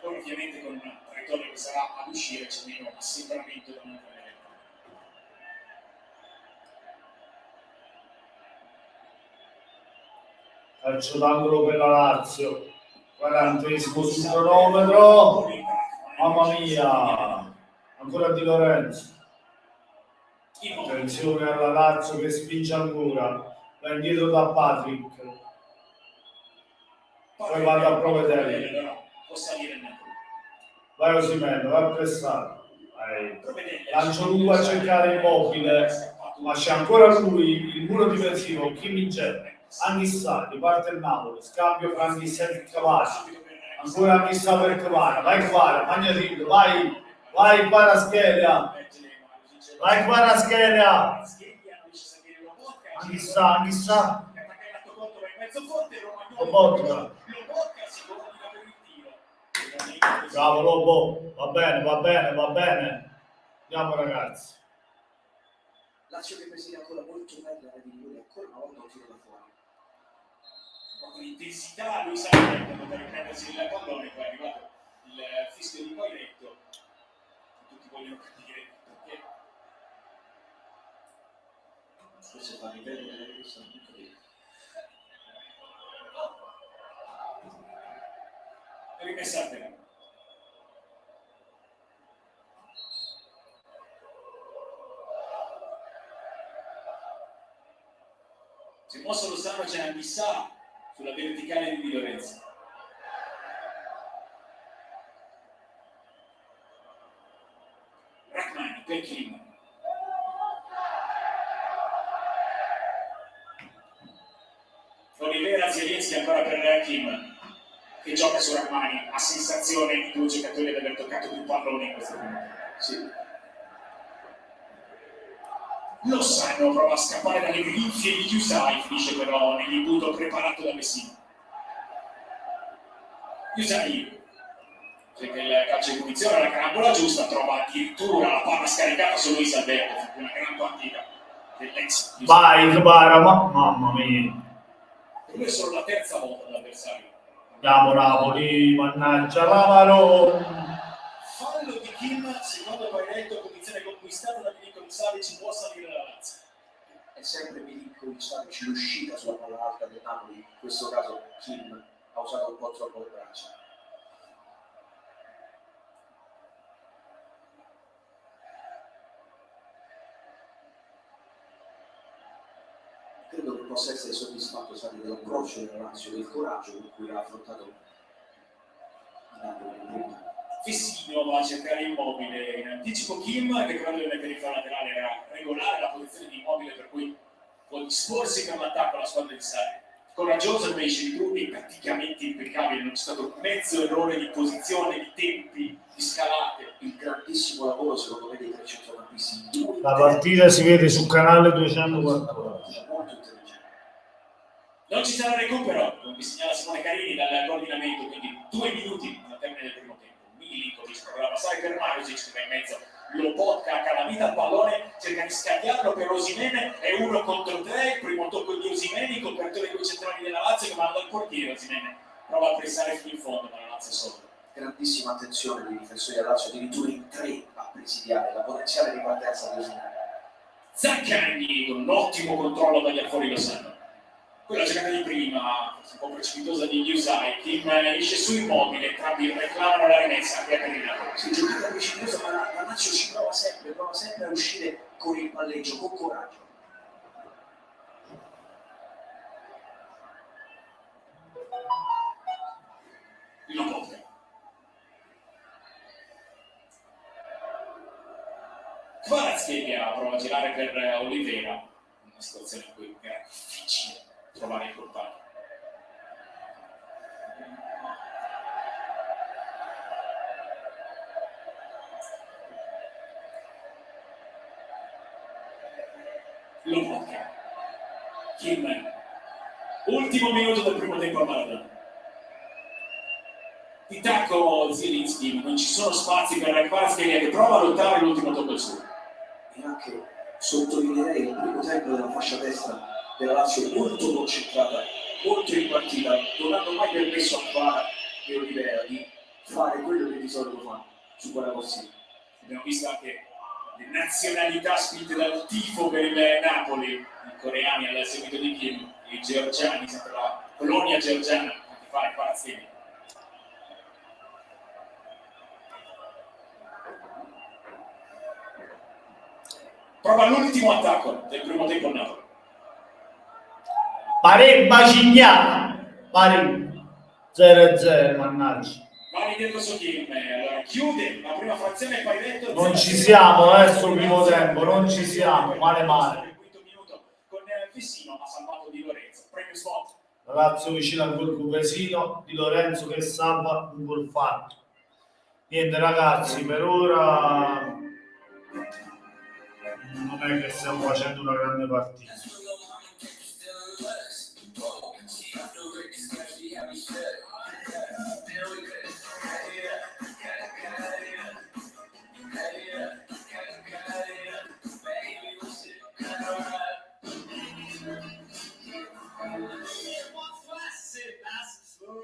Poi ovviamente con una traiettoria che sarà ad uscire c'è meno assembramento da una Meretti. Calcio d'angolo per la Lazio, 40esimo sul cronometro, mamma mia, ancora Di Lorenzo. Attenzione alla Lazio che spinge ancora, va indietro da Patrick, poi vado a Provedelli, vai Osimhen, vai a pressare, lancio lungo a cercare Immobile, ma c'è ancora lui, il muro difensivo, Kim c'è. Anghissà, riparte il Napoli, scambio fra Anghissà e Cavara, ancora Anghissà per Cavara, vai Cavara, Magnatillo, vai Kvaratskhelia, Anghissà, Lobotka, bravo Lobo, va bene, andiamo ragazzi. Lazio che preside ancora molto meglio la Rigore, ancora una volta un tiro da fuori. Con intensità lui sa quando per riprendersi il pallone, poi è arrivato il fischio di Coiletto. Tutti vogliono capire perché. Questo fa livello delle queste tutto lì. Rimessa a terra. Si è mosso Lozano, c'è Anghissà sulla verticale di Di Lorenzo. Rachmani per Kim. Olivera Zielinski ancora per Kim, che gioca su Rachmani. Ha sensazione i due giocatori di aver toccato più pallone in questo momento. Sì. Lozano prova a scappare dalle grinfie di Yusai, finisce però nell'imbuto preparato da Messina. Yusai, cerca il calcio di punizione, la carambola giusta, trova addirittura la palla scaricata su Luis Alberto, una gran partita dell'ex Yusai. Vai Cavara, mamma mia. Per lui è solo la terza volta l'avversario. Andiamo Napoli, mannaggia la Maronna. Fallo di Kim, secondo Coiletto, condizione conquistata da Milinkovic Savic, può salire la Lazio. È sempre Milinkovic Savic l'uscita sulla palla alta del Napoli, in questo caso Kim ha usato un po' troppo le braccia. Credo che possa essere soddisfatto Sarri dell'approccio della Lazio, del coraggio con cui ha affrontato il Napoli in prima. Vessino va a cercare Immobile in anticipo. Kim, che credo nel periferio laterale era regolare la posizione di Immobile, per cui può disporsi per l'attacco alla squadra di Sarri. Coraggioso invece di Bruni, praticamente impeccabile, non c'è stato mezzo errore di posizione, di tempi, di scalate. Il grandissimo lavoro secondo me dei tre centrocampisti. La partita si vede sul canale 214. Molto intelligente. Non ci sarà recupero, come segnala Simone Carini dal coordinamento, quindi 2 minuti al termine del primo tempo. Milinkovic prova a passare per Marusic che va in mezzo, lo bocca, calamita al pallone, cerca di scagliarlo per Osimhen, è 1 contro 3, il primo tocco di Osimhen lì, copertore con i centrali della Lazio che vanno dal portiere, Osimhen prova a pressare fino in fondo, ma la Lazio è sotto. Grandissima attenzione dei difensori della Lazio, addirittura in 3 a presidiare la potenziale ripartenza di Osimhen. Zaccagni con un ottimo controllo dagli fuori lo sanno. Quella giocata di prima, un po' precipitosa di Yusai, Kim esce su Immobile, entrambi reclamano la rimessa anche a Carina. Si giocata precipitosa, ma la Lazio ci prova sempre a uscire con il palleggio, con coraggio. Lobotka. Kvaratskhelia prova a girare per Oliveira, una situazione in cui era difficile trovare il compagno. Lobotka. Kim. Ultimo minuto del primo tempo a Maradona. Di tacco Zielinski, non ci sono spazi per Kvaratskhelia che prova a lottare l'ultimo tocco suo. E anche sottolineerei il primo tempo della fascia destra della Lazio molto concentrata, molto in partita, non hanno mai permesso a Kvara e Oliveira di fare quello che di solito fanno su quella possibile. Abbiamo visto anche le nazionalità spinte dal tifo per il Napoli, i coreani al seguito di Kim, i georgiani, sempre la colonia georgiana a fare Kvaratskhelia. Prova l'ultimo attacco del primo tempo a Napoli. Pare Bacignana, pare 0-0, mannaggia. Valide su Kim, allora chiude la prima frazione e poi detto Non ci siamo sul primo tempo, non ci siamo, male. Il quinto minuto con Vessino ha salvato Di Lorenzo, premio spot. Lazio vicino al gol con Vesino, Di Lorenzo che salva un gol fatto. Niente ragazzi, per ora non è che stiamo facendo una grande partita.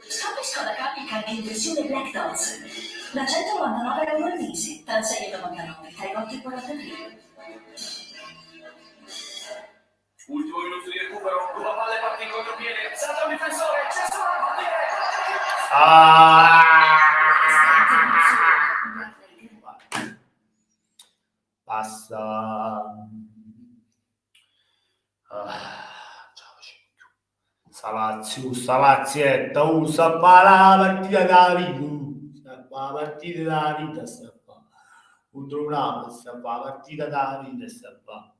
Scopri Skoda Kapiq anche in versione Black Dots. Da 199 euro al mese, dal 6,99, dai 8,43. Ultimo minuto di recupero, con la palla parte in contropiede, salta un difensore, c'è solo il portiere. Basta. Salazietta, sta la partita da vita, la partita da vita, sta qua. Contro un'altra, sta qua, la partita da vita, sta qua.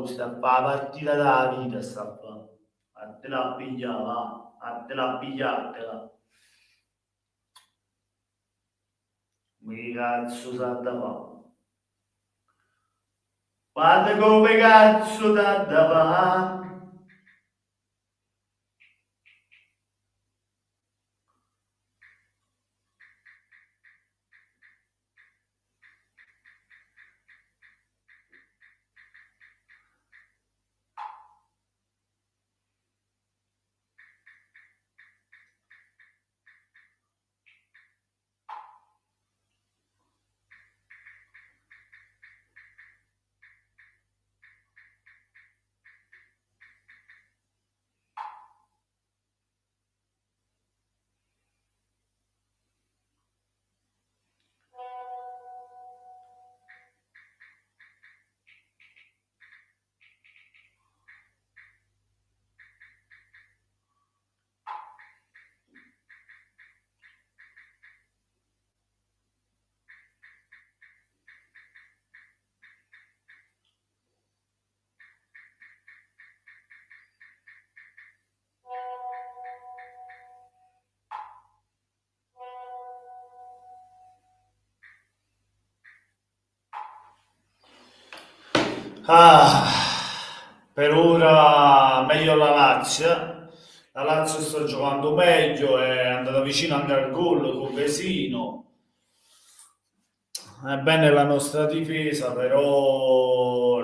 Sta qua, la partita da vita, sta qua. A te la pigliava, a te la pigliatela. Come cazzo sa da fare? Guarda come cazzo da fare? Per ora meglio la Lazio. La Lazio sta giocando meglio, è andata vicino anche al gol con Vesino. È bene la nostra difesa, però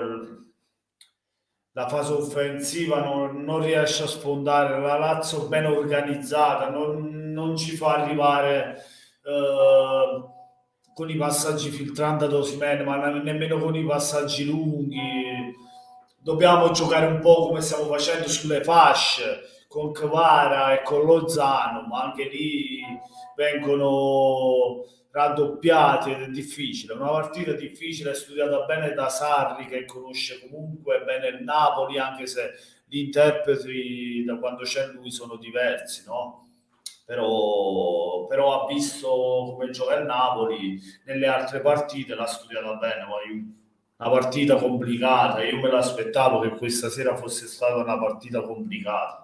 la fase offensiva non riesce a sfondare, la Lazio ben organizzata, non ci fa arrivare con i passaggi filtranti ad Osimhen, ma nemmeno con i passaggi lunghi. Dobbiamo giocare un po' come stiamo facendo sulle fasce, con Kvara e con Lozano, ma anche lì vengono raddoppiati ed è difficile. Una partita difficile, studiata bene da Sarri, che conosce comunque bene il Napoli, anche se gli interpreti da quando c'è lui sono diversi, no? Però ha visto come gioca il Napoli nelle altre partite, l'ha studiata bene. Poi una partita complicata, io me l'aspettavo che questa sera fosse stata una partita complicata.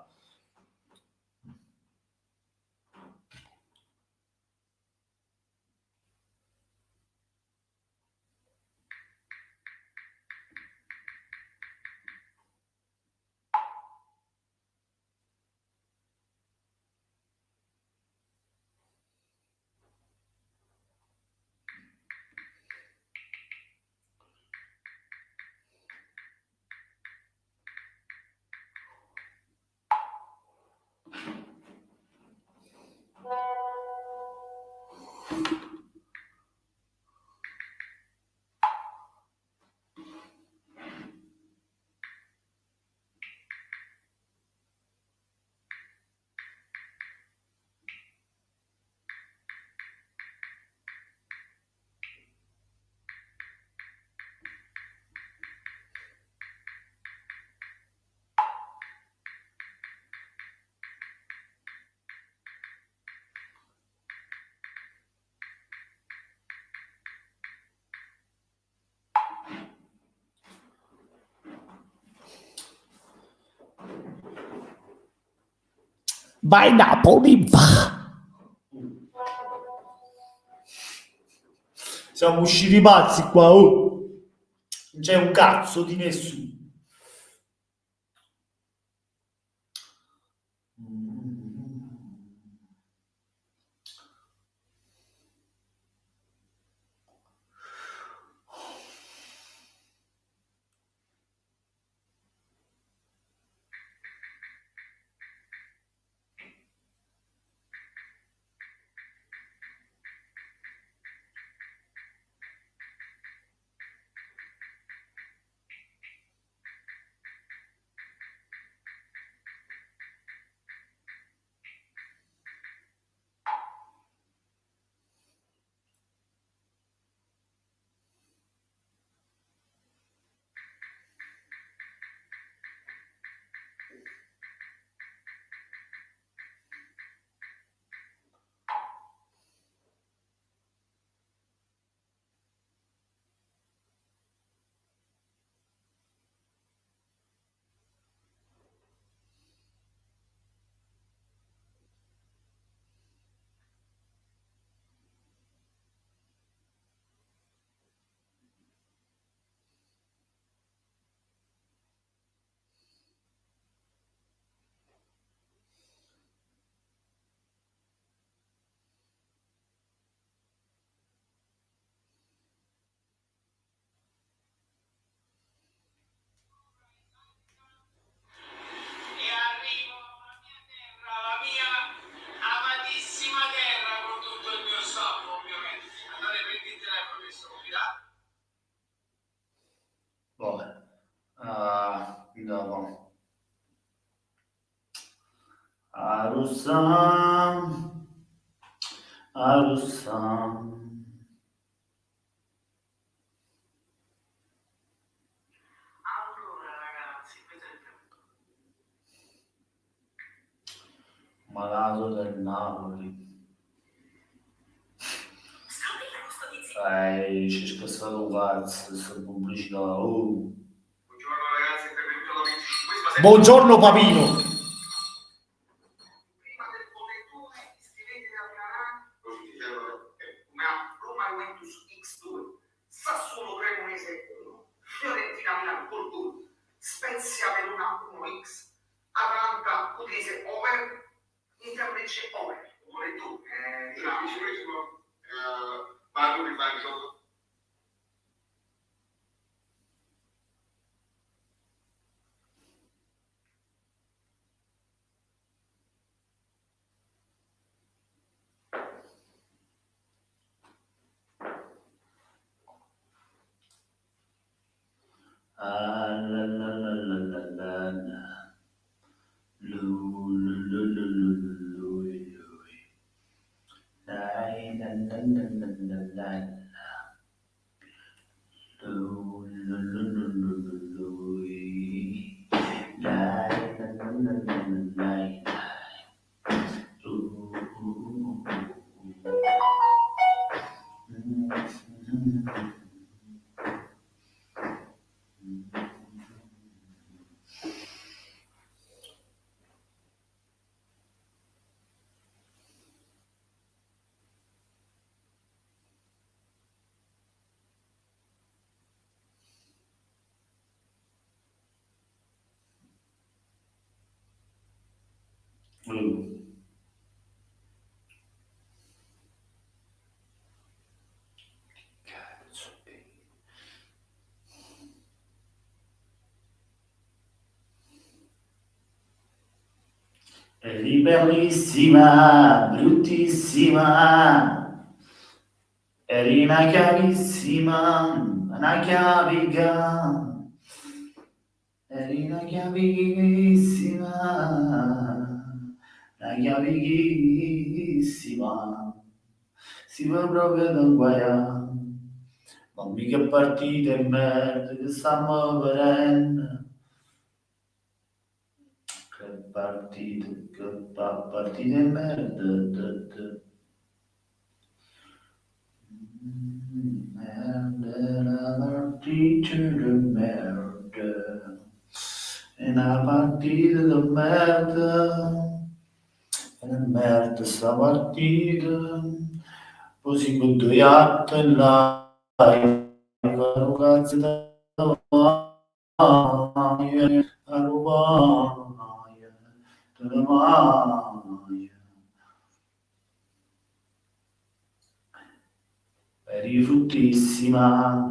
Vai Napoli, va! Siamo usciti pazzi qua, oh! Non c'è un cazzo di nessuno. E arrivo alla mia terra, la mia amatissima terra, con tutto il mio staff, ovviamente. Andate, prendi il telefono, adesso confidato. Vabbè. Dopo. Arusam. Allora, ragazzi, vedete. Malato del Napoli. C'è scassato un cazzo, questa pubblicità. Oh. Buongiorno ragazzi, benvenuti alla 25esima Buongiorno Papino. Prima del bollettone iscrivetevi al canale. Una Roma Juventus X2, Sassuolo Cremonese 1, Fiorentina Milano col 2, Spezia Verona 1x, Atalanta Udinese over, Inter Lecce over. Bollettone. Parlo di fare gioco. Ah, la, la, la, la, la, la, la. Lu, lu, lu, lu, lu, lu, lui, lui. Dai, la, la, la, la, la, la, la. Lu, lu, lu, lu, lu, lu, lui. Dai, la, la, la, la, la, dai, dai. Lu, lu. Cazzo. Eri bellissima, bruttissima, eri una chiavissima, una chiavica, eri una chiavissima, una chiavichissima, si va proprio da guaiare, ma mica partite merda che stiamo vedendo. Che partite merda. Merda, la partita di merda. È una partita di merda. È una merda sta partita. Così con due atti là. Un cazzo da eri fruttissima.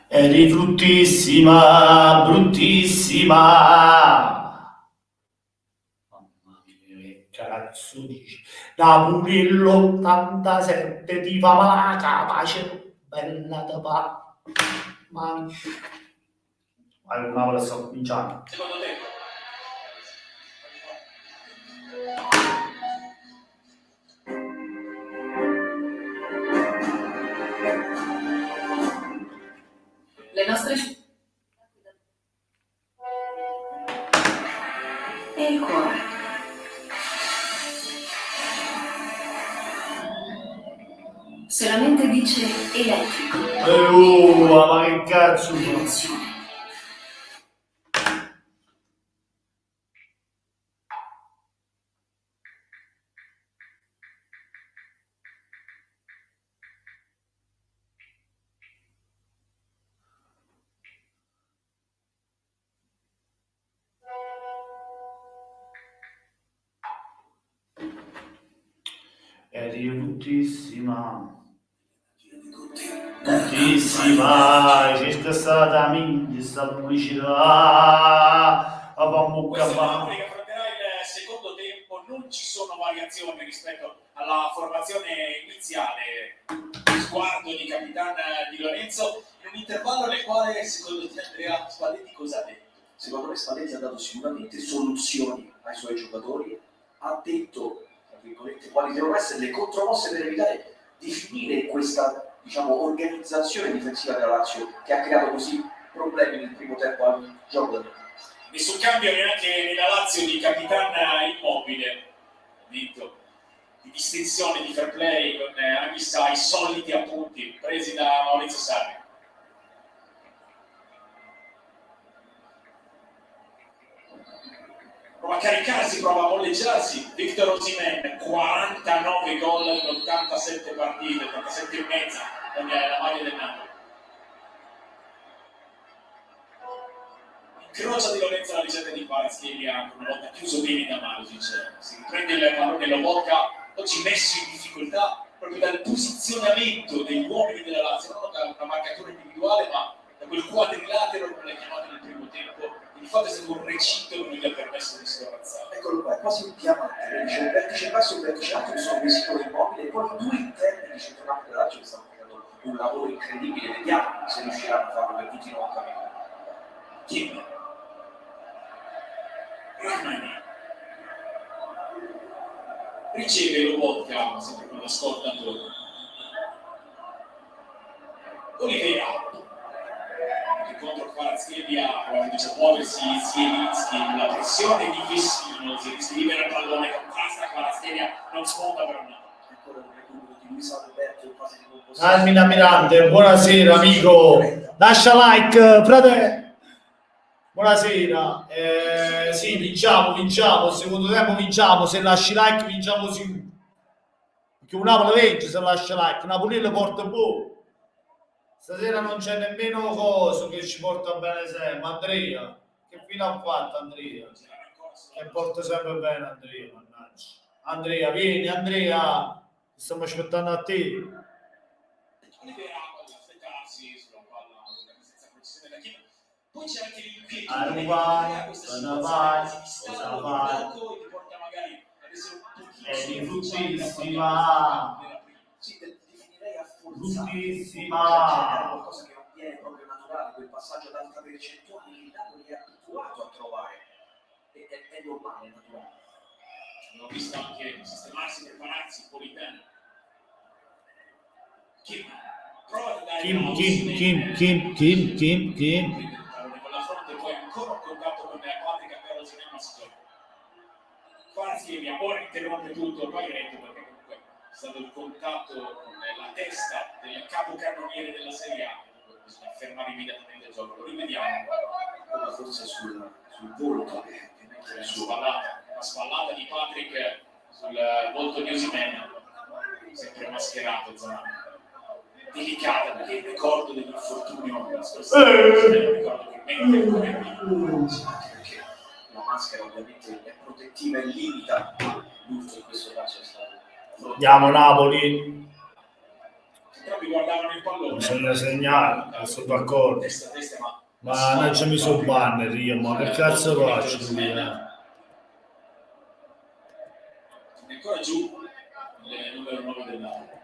Eri fruttissima, bruttissima. Mamma mia, che cazzo dici? Da pure l'87 ti fa male la capace, bella da pa. Ma il Napoli sta cominciando. Secondo te? Le nostre e il cuore. Se la mente dice elettrico, Ma che cazzo fa? emozione. Eri bruttissima. Bruttissima, c'è stata questa pubblicità. Questa è il Napoli che affronterà il secondo tempo, non ci sono variazioni rispetto alla formazione iniziale. Sguardo di capitano Di Lorenzo in un intervallo nel quale secondo te Andrea Spalletti cosa ha detto? Secondo me Spalletti ha dato sicuramente soluzioni ai suoi giocatori, ha detto, tra virgolette, quali devono essere le contromosse per evitare di finire questa, diciamo, organizzazione difensiva della Lazio che ha creato così problemi nel primo tempo al gioco del Nessun cambio neanche nella Lazio di capitana Immobile, vinto di distinzione, di fair play con Anghissà, i soliti appunti presi da Maurizio Sarri. Prova a caricarsi, prova a molleggiarsi. Victor Osimhen, 49 gol in 87 partite, 87 e mezza con la maglia del Napoli. Incrocia Di Lorenzo la ricetta di Kvaratskhelia, ancora una volta chiuso bene da Marusic. Si riprende il pallone Lobotka, oggi messo in difficoltà proprio dal posizionamento degli uomini della Lazio, non da una marcatura individuale, ma da quel quadrilatero come l'ha chiamato nel primo tempo. E di fatto è stato un recinto che non gli ha permesso di scorrazzare. Eccolo qua, è quasi un diamante, dice un vertice basso e un vertice alto che sono vescovo Immobile e poi i due interni di centrocampo della Lazio che stanno facendo un lavoro incredibile, vediamo se riusciranno a farlo per tutti i 90 minuti. Kim Rahmani riceve Lobotka sempre con la scorta attorno. Oliveira che contro Kvaratskhelia prova a muoversi Zielinski, la pressione di Vessino, Zielinski libera il pallone, contrasta Kvaratskhelia, non sfonda per un Ancora un recupero di Luis Alberto in fase di composizione. Carmina Mirante, buonasera amico. Lascia like, frate. Buonasera. Sì, vinciamo. Il secondo tempo vinciamo. Se lasci like, vinciamo sicuro. Perché un Napoli vince se lascia like. Napoli lo porta buono. Stasera non c'è nemmeno coso che ci porta bene sempre. Andrea, che fine ha fatto Andrea? Che porta sempre bene Andrea, mannaggia. Andrea, vieni Andrea. Stiamo aspettando a te. Oliveira può aspettarsi sulla palla senza precisione da Kim. Poi c'è anche l'inquieto Cosa fai? cosa fai? E ti porta magari ad essere un pochino È bruttissima. Sì, definirei afforzata. Bruttissima. Cioè, è qualcosa che non viene proprio naturale, quel passaggio ad alta percentuale che il Napoli è abituato a trovare. È normale, è naturale. L'ho visto anche sistemarsi, prepararsi, Politano. Kim prova a dare Kim. con la fronte, poi ancora un contatto con Patrick Carlo Cinema Score. Kvaratskhelia ora interrompe tutto, poi retto perché comunque è stato il contatto con la testa del capocannoniere della Serie A. Bisogna fermare immediatamente il gioco, lo rivediamo. Ora forse sul volto che mette Una spallata di Patrick sul volto di Osimhen, sempre mascherato, zona delicata perché il ricordo dell'infortunio della scorsa ricordo che mente come anche perché la maschera ovviamente è protettiva e limita l'uso in questo caso è stato. Andiamo Napoli. Entrambi guardavano il pallone. Bisogna segnare, sono d'accordo. Testa a testa, Ma non c'è mi so banner io, ma che cazzo faccio qui? È ancora giù il numero 9 del Napoli.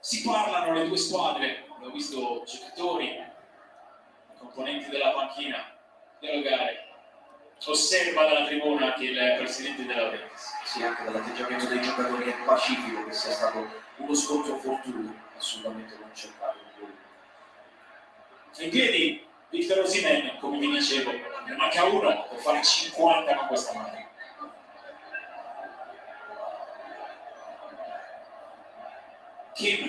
Si parlano le due squadre, abbiamo visto giocatori, componenti della panchina delle gare. Osserva dalla tribuna anche il presidente della Laurentiis. Sì, anche dall'atteggiamento dei giocatori è pacifico che sia stato uno scontro fortuito, assolutamente non cercato. In piedi Victor Osimhen, come vi dicevo, ne manca uno per fare 50 con questa mano. Kim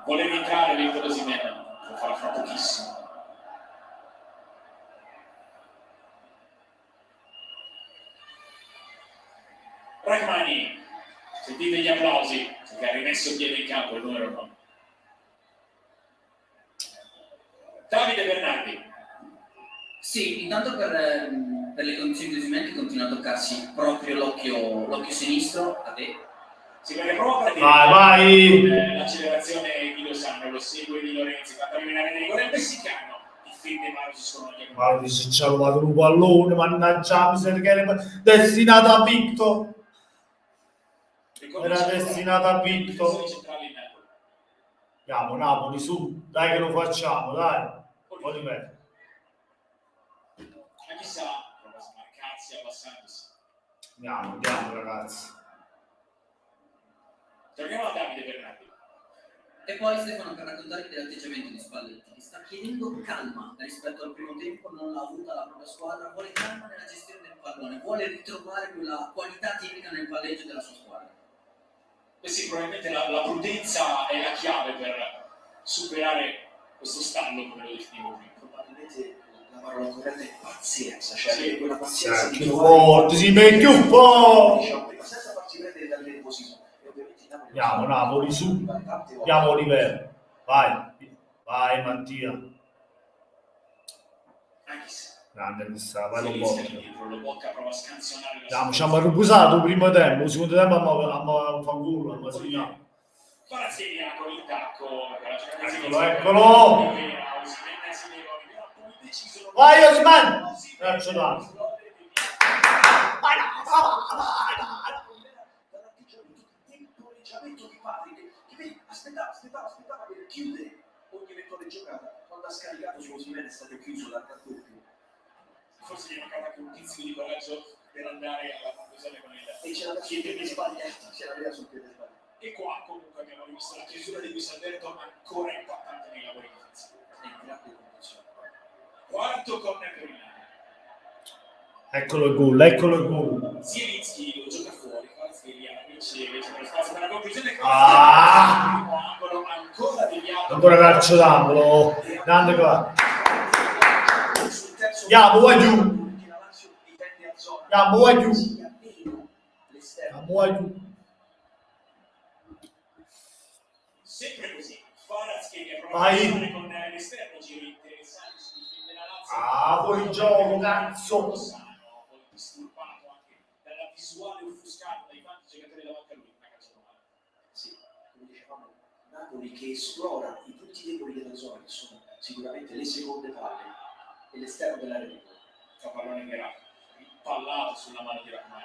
voleva entrare Victor Osimhen, lo farà fra pochissimo. Rachmani, sentite gli applausi che ha rimesso il piede in campo il numero 9. Davide Bernardi. Sì, intanto per le condizioni di Osimhen continua a toccarsi proprio l'occhio sinistro a te. Si vede proprio perché Vai. l'accelerazione di Lozano lo segue di Lorenzi, fa terminare dei gol. Il messicano difende Marusi sono gli Guarda, se ci ha rubato un pallone, mannaggia, miseria, che era destinato a Victor. Era destinato a Victor. Andiamo, Napoli, su, dai che lo facciamo, dai. Oliver. Ma chissà, prova a smarcarsi abbassandosi. Andiamo, ragazzi. Torniamo a Davide Bernardi. E poi Stefano, per raccontarvi dell'atteggiamento di Spalletti, che sta chiedendo calma rispetto al primo tempo, non l'ha avuta la propria squadra, vuole calma nella gestione del pallone, vuole ritrovare quella qualità tipica nel palleggio della sua squadra. Eh sì, probabilmente la prudenza è la chiave per superare questo stallo, come lo definivo prima. Probabilmente la parola corretta è pazienza, cioè Sì. quella pazienza di Più trovare forte, si mette più forte. diciamo, prima, senza farsi prendere dalle nervosismo. E ovviamente i Napoli Andiamo, Napoli, su. tante volte. Andiamo, Oliver. Vai, Mattia. Anche se Grande questa, vai, lo Zielinski bocca. dietro, lo bocca prova a scansionare la Andiamo, ci hanno riposato il primo tempo, il secondo tempo abbiamo fatto culo, abbiamo segnato. Parazzeria con il tacco, per la giocata di Eccolo, Zielinski. eccolo. Osimhen si deve arrivare, poi deciso. Vai, Osimhen! Braccio dato. Dall'atteggiamento di Patrick che vedi, aspettava per chiudere ogni eventuale giocata. Quando ha scaricato su Osimhen è stato chiuso dal raddoppio. Forse gli è mancato anche un tizio di coraggio per andare alla conclusione con il E c'era da sul piede sbagliato, c'era via sul piede sbagliato. e qua comunque abbiamo visto la chiusura di Luis Alberto ancora impattante nei lavori difensivi. È in grande condizione. Quarto corner per il Napoli. Eccolo il gol. Zielinski lo gioca fuori, Kvaratskhelia riceve, c'è lo spazio per la conclusione. Ah! Primo angolo ancora deviato. Ancora calcio d'angolo. Grande qua. Sul terzo Andiamo, vai giù. perché la Lazio difende a zona. Andiamo, vai giù. Sia meno l'esterno. Andiamo, vai giù. Sempre così, Kvaratskhelia prova a Vai. passare con l'esterno, giro interessante su difende la Lazio. Ah, fuori gioco, cazzo. Lozano, poi disturbato anche dalla visuale offuscata dai tanti giocatori davanti a lui, una calciata male. Sì, come dicevamo, Napoli che esplora i punti deboli della zona, che sono sicuramente le seconde palle e l'esterno della rete. Fa pallone che era impallato sulla mano di Rachmani.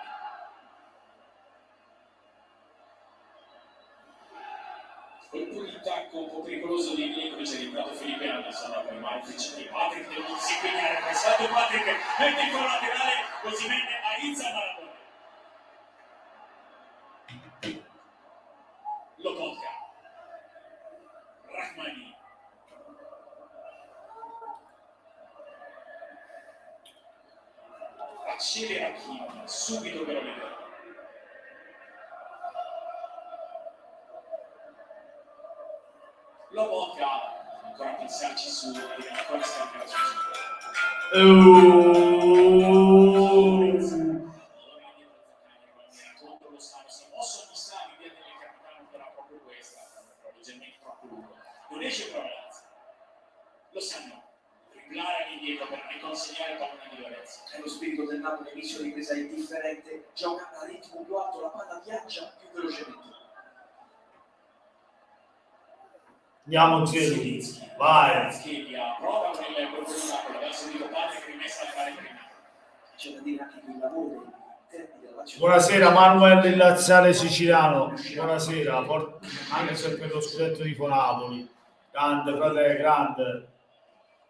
Colpo di tacco un po' pericoloso di Milinkovic, è rientrato Felipe Anderson, poi Marusic e Patrick devono disegnare il passaggio. Patrick mette il collaterale, così mette a Izza Maradona. Lobotka, Rachmani, accelera Kim, subito per Oliver. Lobotka, ancora a pensarci su, deve ancora scaricare su contro lo Stano, si è mosso di Sani, via del capitano, però proprio questa, leggermente troppo lungo. Non riesce però Lazio. Lo sanno, driblare all'indietro per riconsegnare il pallone di Lorenzo. È lo spirito del Napoli, l'inizio di ripresa è differente, gioca a ritmo più alto, la palla viaggia più velocemente. Andiamo, Zielinski. Vai. Schedia, prova con il colpo di tacco, aveva subito Patrick rimessa a fare prima. C'è da dire anche che il lavoro interni della Lazio. Buonasera Manuel, il laziale siciliano. Buonasera, anche se per lo scudetto di Napoli. Grande, fratello, grande.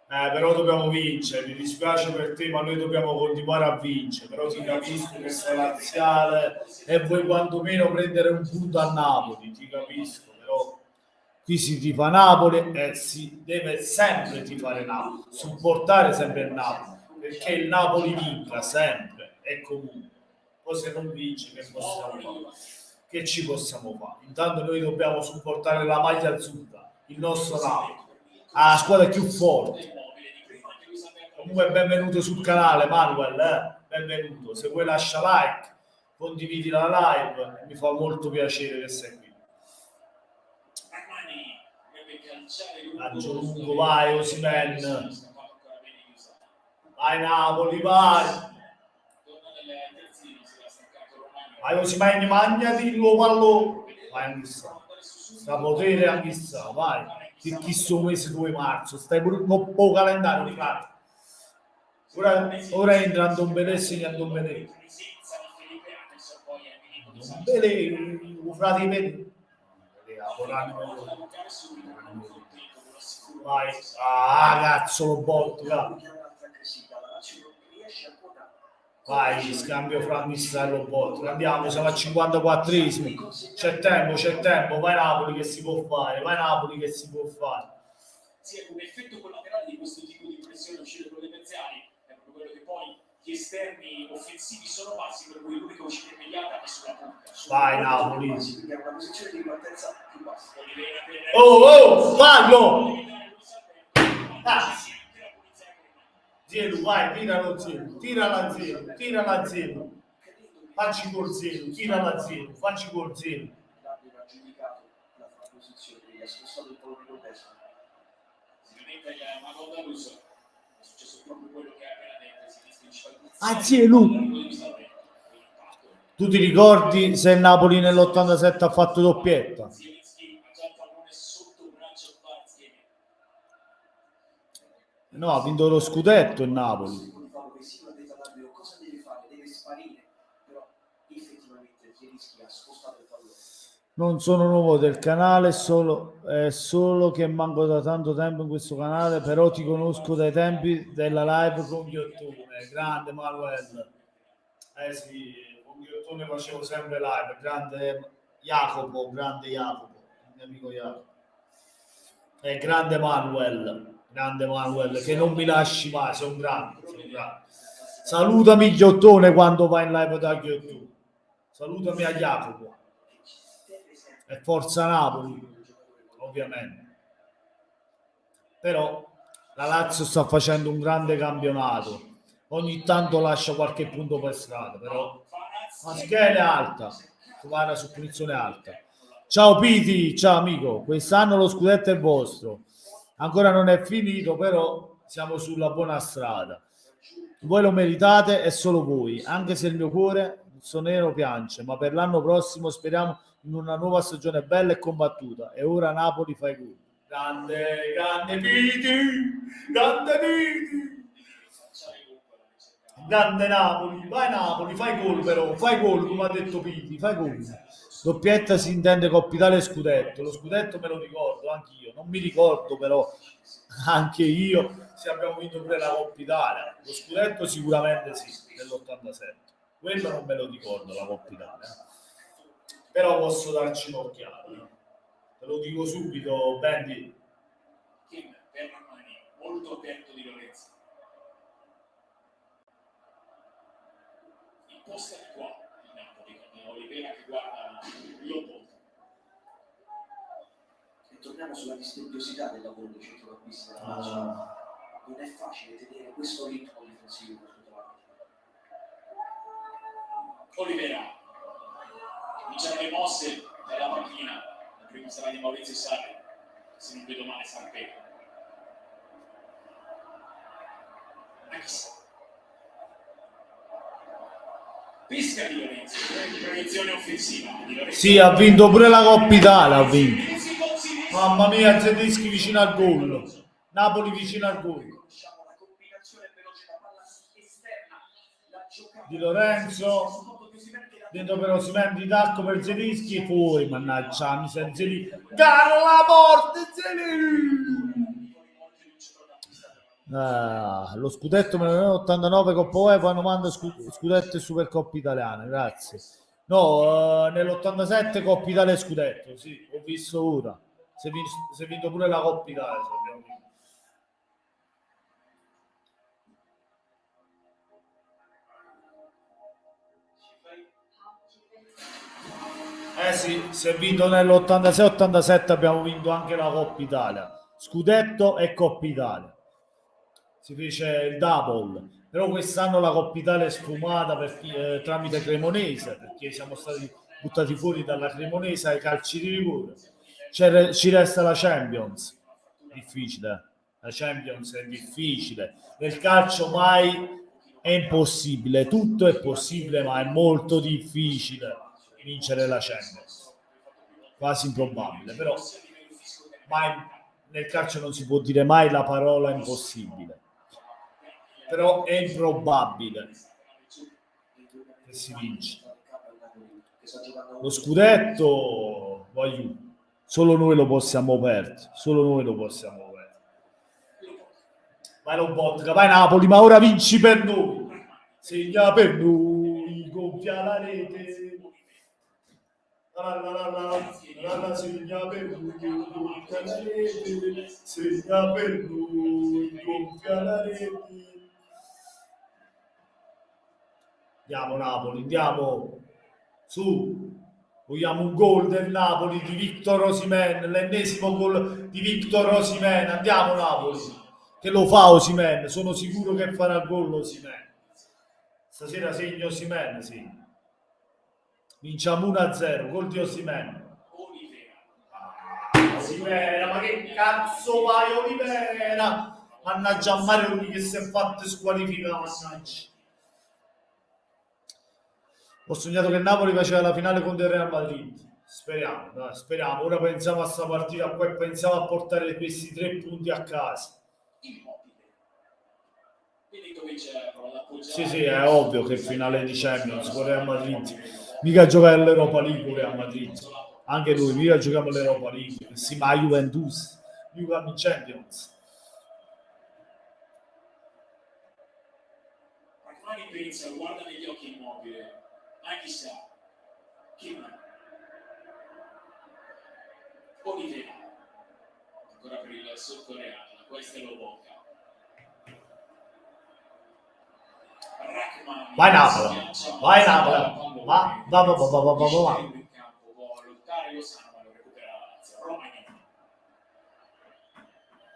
Però dobbiamo vincere, mi dispiace per te, ma noi dobbiamo continuare a vincere. Però ti capisco che sei laziale e vuoi quantomeno prendere un punto a Napoli, ti capisco, però qui si tifa Napoli e si deve sempre tifare Napoli, supportare sempre il Napoli, perché il Napoli vinca sempre e comunque. Poi se non vince che possiamo fare? Che ci possiamo fare? Intanto noi dobbiamo supportare la maglia azzurra, il nostro Napoli, la squadra più forte. Comunque benvenuto sul canale Manuel, benvenuto. Se vuoi lascia like, condividi la live, mi fa molto piacere che sei qui. Lancio lungo, vai Osimhen, vai Napoli, vai Osimhen, magnati il tuo pallone, vai Anghissà, sta potere Anghissà, vai, che questo mese 2 marzo, stai pure un po' calendario, frate. Ora entra Ndombele e segna Ndombele. Ndombele, frate, vedi? Vai, cazzo lo botto, vai, scambio fra Mistral e lo botto. Andiamo, siamo al 54esimo. C'è tempo, vai Napoli che si può fare, vai Napoli che si può fare. Sia come effetto collaterale di questo tipo di pressione uscire con le avversari, è proprio quello che poi gli esterni offensivi sono bassi, per cui l'unica uscita immediata è sulla punta. Vai Napoli. Una posizione di partenza più bassa. Oh, fallo! Zero, vai, tirala zero. Facci col zero, tirala zero, facci col zero. L'arbitro ha giudicato la posizione, gli ha spostato il pallone con destra. Una volta russo è successo proprio quello che appena detto, si dice tu ti ricordi se il Napoli nell'87 ha fatto doppietta? No, ha vinto lo scudetto il Napoli. Cosa deve fare? Deve sparire, però effettivamente Zielinski ha spostato il pallone. Non sono nuovo del canale, è solo che manco da tanto tempo in questo canale, però ti conosco dai tempi della live con Ghiottone. Grande Manuel. Sì, con Ghiottone facevo sempre live. Grande Jacopo, il mio amico Jacopo. Grande Manuel, che non mi lasci mai, sei un grande. Salutami Ghiottone quando vai in live da Ghiottone. Salutami a Jacopo. E forza Napoli, ovviamente. Però la Lazio sta facendo un grande campionato. Ogni tanto lascia qualche punto per strada, però la scheda è alta. Guarda su punizione alta. Ciao Piti, ciao amico. Quest'anno lo scudetto è vostro. Ancora non è finito, però siamo sulla buona strada. Voi lo meritate e solo voi, anche se il mio cuore nero piange, ma per l'anno prossimo speriamo in una nuova stagione bella e combattuta. E ora Napoli fai gol. Grande Piti, grande Napoli, vai Napoli, fai gol però, fai gol come ha detto Piti, fai gol. Doppietta si intende Coppa Italia e scudetto. Lo scudetto me lo ricordo anch'io, non mi ricordo però anche io se abbiamo vinto pure la Coppa Italia. Lo scudetto sicuramente sì, dell'87. Quello non me lo ricordo, la Coppa Italia. Però posso darci un'occhiata. Te lo dico subito, Bendy. Kim per Armani, molto attento di Lorenzo. Imposta di qua il Napoli con Olivera che guarda Lobo. E torniamo sulla dispendiosità del lavoro dei centrocampisti della Lazio. Non è facile tenere questo ritmo difensivo per tutta la partita. Olivera. Cominciano le mosse dalla panchina. La prima sarà di Maurizio Sarri. Se non vedo male sarà bene. Ma chissà. Pesca di Lorenzo, proiezione offensiva di Lorenzo. Sì, ha vinto pure la Coppa Italia, ha vinto. Mamma mia, Zielinski vicino al gol. Napoli vicino al gol. Di Lorenzo, dentro per Osimhen, di Tacco per Zelinski, fuori, mannaggia, mi sei Zelinski, caro la morte, Zelinski! Lo scudetto me lo do 89 Coppa UEFA, 90 scudetto e Supercoppa italiana, grazie. No, nell'87 Coppa Italia e scudetto, sì, ho visto ora. Si è vinto pure la Coppa Italia. Sì, si è vinto nell'86-87, abbiamo vinto anche la Coppa Italia, scudetto e Coppa Italia. Si fece il double, però quest'anno la Coppa Italia è sfumata tramite Cremonese, perché siamo stati buttati fuori dalla Cremonese ai calci di rigore. Ci resta la Champions, difficile, la Champions è difficile, nel calcio mai è impossibile, tutto è possibile, ma è molto difficile vincere la Champions, quasi improbabile, però mai, nel calcio non si può dire mai la parola impossibile, però è improbabile che si vince lo scudetto. Solo noi lo possiamo perdere, solo noi lo possiamo perdere. Vai Lobotka, vai Napoli, ma ora vinci per noi, segna per noi, gonfia la rete, segna per noi, gonfia la rete, segna per noi, gonfia la rete. Andiamo Napoli, andiamo su, vogliamo un gol del Napoli di Victor Osimhen, l'ennesimo gol di Victor Osimhen, andiamo Napoli, che lo fa Osimhen, sono sicuro che farà gol Osimhen, stasera segno Osimhen, sì, vinciamo 1-0, gol di Osimhen. Olivera, ma che cazzo vai Olivera, mannaggia a Mario lui che si è fatto squalificare, mannaggia. Ho sognato che Napoli faceva la finale contro il Real Madrid. Speriamo, dai, speriamo. Ora pensiamo a sta partita qua e pensiamo a portare questi 3 punti a casa. Sì, è ovvio che finale di Champions con Real Madrid. Mica giocare all'Europa League con Real Madrid. Anche noi, mica giochiamo all'Europa League. Sì, ma Juventus, Juventus Champions. Rachmani pensa, guarda negli occhi Immobile. Ma chissà, chi mai? Olivera, ancora per il sudcoreano, questa è Lobotka. Rachmani, vai Napoli, vai Napoli, va. in campo può lottare Lozano, ma lo recupera la Lazio. Romagnoli.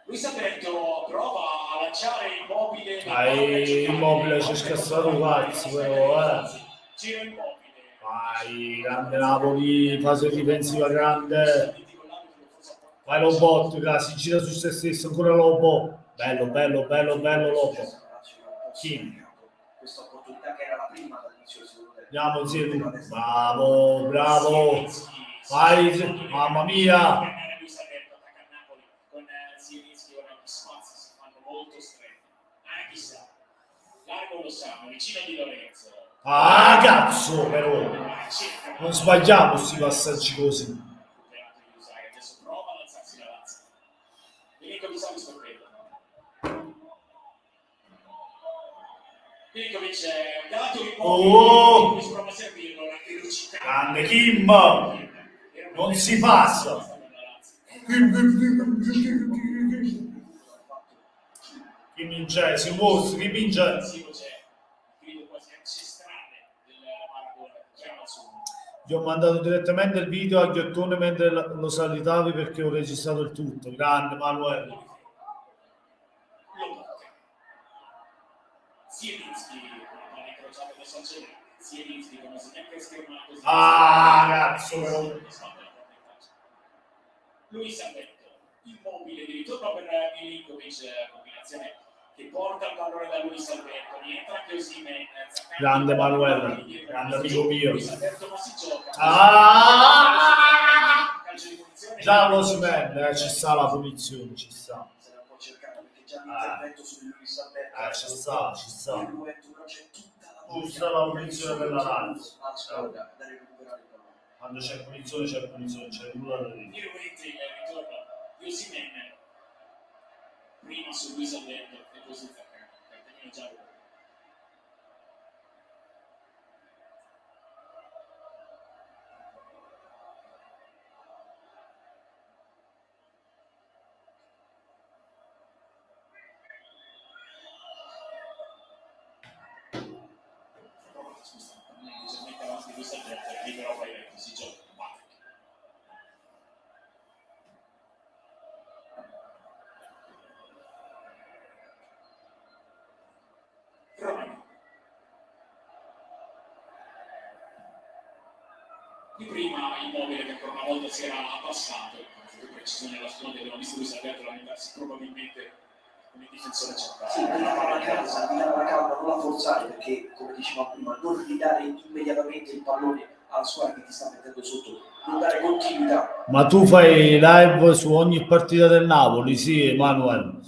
Luis Alberto prova a lanciare Immobile. Immobile ci è scassato un cazzo però, Giro Immobile. Vai, grande Napoli, fase difensiva grande. Vai Lobotka, si gira su se stesso, ancora Lobo. Bello Lobo. Chi? Questa opportunità che era la prima dall'inizio del secondo tempo. Andiamo insieme. Bravo. Vai, mamma mia. Luis Alberto attacca a Napoli con Zielinski, ora gli spazi si fanno molto stretti. Chissà, largo Lozano, vicino di Lorenzo. Ah, cazzo, però. Non sbagliamo questi passaggi così. Adesso prova ad alzarsi la Lazio. Milinkovic sta sorprendendo. Milinkovic è dato il Immobile, prova a servirlo, la velocità. Grande Kim, non si passa. Chi vince? Si mostra, chi vince? Gli ho mandato direttamente il video a Ghiottone mentre lo salutavi perché ho registrato il tutto. Grande Manuel. Cazzo però. Luis Alberto, Immobile di ritorno per Milinkovic, combinazione che porta il pallone da Luis Alberto, rientra anche Osimhen. Grande Manuel, grande amico mio. Luis Alberto non si gioca. Già Osimhen, ci sta la punizione, ci sta. Se la può cercare perché già l'intervento su Luis Alberto ci sta. il duetto, però c'è tutta la giusta la punizione per la Lazio. alla squadra da recuperare il pallone. Quando c'è punizione, c'è nulla da dire. Nuovamente il ritorno di Osimhen, prima su Luis Alberto e poi su Zaccagni, cartellino giallo. Scusa, leggermente avanti di Luis Alberto, libero poi Vecchio, si gioca. Di prima Immobile che ancora una volta si era abbassato, più preciso nella sponda, abbiamo visto Luis Alberto lamentarsi probabilmente con il difensore centrale. Sì, ridare la calma, non la forzare, perché come dicevamo prima, non ridare immediatamente il pallone alla squadra che ti sta mettendo sotto, non dare continuità. Ma tu fai live su ogni partita del Napoli? Sì, Emanuele.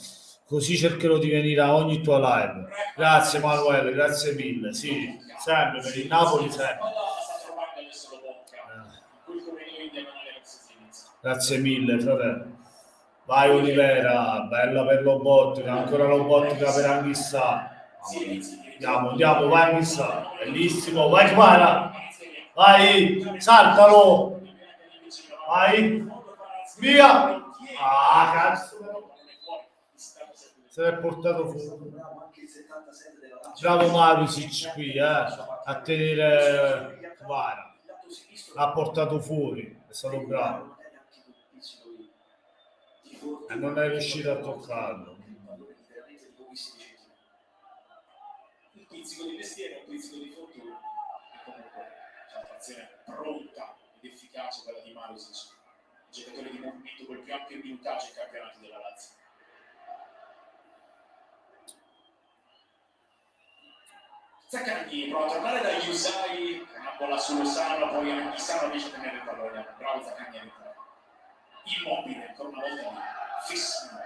Così cercherò di venire a ogni tua live. Grazie Emanuele, grazie mille. Sì, sempre per il Napoli sempre. Grazie mille, fratello. Vai Olivera, bella per Lobotka, ancora Lobotka per Anghissà. Andiamo, vai Anghissà. Bellissimo, vai Kvara. Vai, saltalo. Vai. Via. Ah, cazzo. Se l'è portato fuori. Bravo Marusic qui, a tenere Kvara. L'ha portato fuori, è stato bravo. E non è riuscito a toccarlo. Un pizzico di mestiere, un pizzico di fortuna e comunque un'azione pronta ed efficace quella di Marusic, giocatore di movimento col più ampio minutaggio in campionato della Lazio. Zaccagni prova a tornare da Yusai, una bolla su Lozano, poi Anghissà non riesce a tenere il pallone. Bravo Zaccagni a entrare. Immobile, ancora una volta fissimo.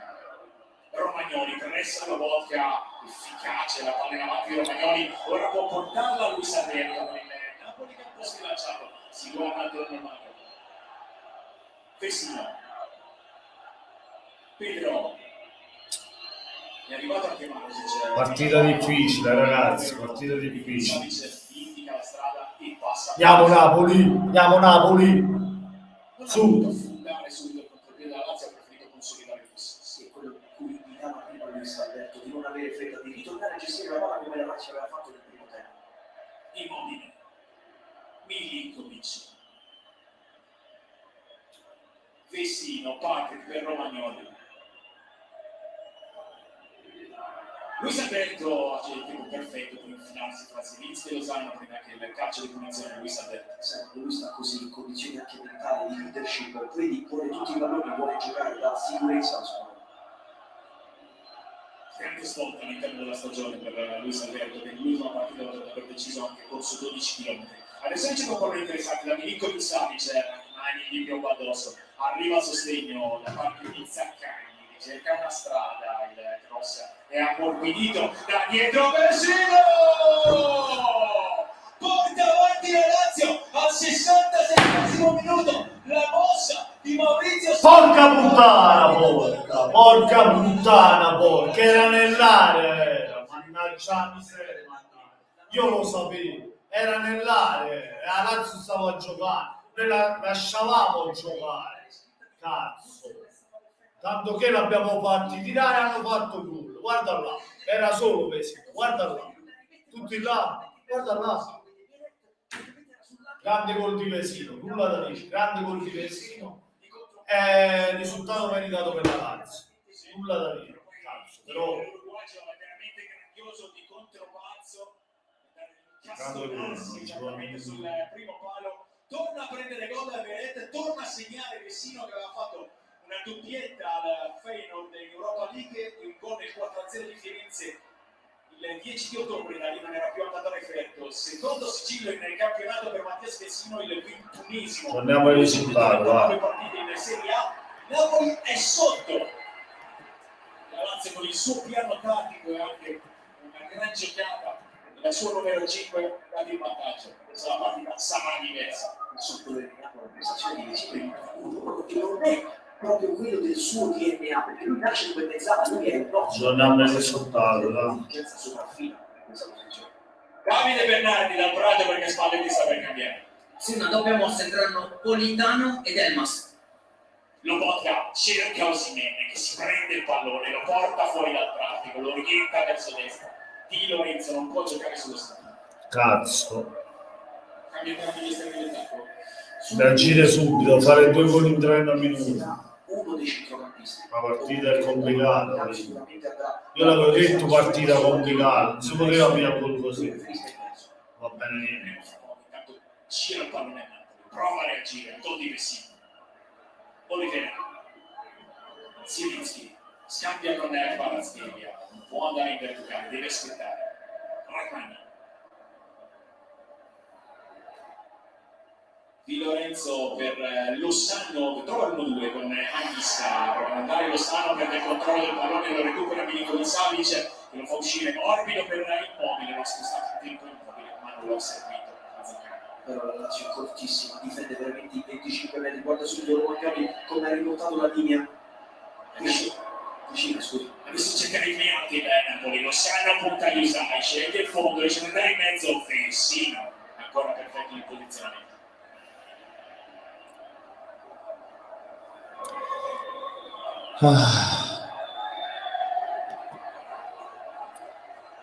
Romagnoli pressa la volta, efficace la palla in avanti di Romagnoli, ora può portarla a Luis Alberto con il Napoli che è un po' sbilanciato, si guarda attorno al Mario. Fessino. Pedro. È arrivato anche Marusic. Partita difficile, ragazzi, partita difficile. Indica la strada e passa. Andiamo Napoli. Su. Affondare subito il contropiede della Lazio, ha preferito consolidare il possesso. Sì, quello di cui indicava prima Luis Alberto, di non avere fretta, di ritornare a gestire la palla come la Lazio aveva fatto nel primo tempo. Immobile. Milinkovic. Vessino, Patrick per Romagnoli. Luis Alberto ha il tempo perfetto per infilarsi tra Silinski e Lozano prima che il calcio di punizione Luis Alberto. Sempre lui sta così in condizioni anche mentali di leadership, vedi, vuole tutti i valori, vuole giocare, dà sicurezza alla squadra. Grande svolta all'interno della stagione per Luis Alberto, che nell'ultima partita dovrebbe aver deciso anche corso 12 km. Adesso c'è un po' interessante da Milinkovic Savic, mani di piombo addosso, arriva a sostegno da parte di Zaccagni. Cerca una strada, il cross è ammorbidito da dietro Vessino! Porta avanti la Lazio al 66esimo minuto, la mossa di Maurizio. Porca puttana, era nell'area, mannaggia miseria, io lo sapevo, era nell'area, la Lazio stava a giocare, noi la lasciavamo giocare, cazzo. Tanto che l'abbiamo fatti tirare, hanno fatto gol. Guarda là, era solo Vesino, guarda là. Tutti là, guarda là. Grande gol di Vesino, nulla da dire. Grande gol di Vesino. Risultato meritato per la Lazio. Nulla da dire. Cazzo, però veramente grandioso di contropazzo. grande gol, Sul primo palo. Torna a prendere gol da Verret, torna a segnare Vessino che aveva fatto una doppietta al Feyenoord in Europa League e un gol nel 4-0 di Firenze il 10 di ottobre. Da lì non era più andato a referto. Secondo sigillo nel campionato per Mattias Vessino, il 21esimo. torniamo ai risultati, va. Le partite in Serie A. Napoli è sotto. La Lazio con il suo piano tattico e anche una gran giocata il suo numero 5 dà in vantaggio. Questa è la partita sarà diversa. Sottolineiamo la prestazione di Vesino che non è proprio quello del suo DNA, perché lui nasce come mezzala, lui è il nostro. Non ha mai risultato, no? Sopraffina in questa posizione. Davide Bernardi dal Prato perché Spalletti sta per cambiare. Sì, una doppia mossa entrano Politano ed Elmas. Lobotka cerca Osimene che si prende il pallone, lo porta fuori dal traffico, lo orienta verso destra. Di Lorenzo non può giocare sullo stadio. Cazzo. Cambia entrambi gli esterni dell'attacco. Da agire subito, fare 2 gol in 30 minuti. Uno dei centrocampisti. La partita è complicata. Io l'avevo detto, partita complicata, non si poteva più gol così. Va bene niente. Intanto gira il pallone a Napoli, prova a reagire, gol di Vessino. Olivera, Zielinski, scambia con Kvaratskhelia, non può andare in verticale, deve aspettare. Rachmani. Di Lorenzo per Lozano, che trova l'1-2 con Anghissa, per andare Lozano prende il controllo del pallone, lo recupera Milinkovic Savic, che lo fa uscire morbido per Immobile, lo ha spostato il tempo Immobile, ma non lo ha servito. Però la Lazio è cortissima, difende veramente i 25 metri, guarda subito Romagnoli come ha rimontato la linea. Vicino, scusi. Adesso cercare i clienti il Napoli, Lozano punta agli Usai, scende il fondo, riesce ad andare in mezzo, Vessino, ancora perfetto in posizionamento.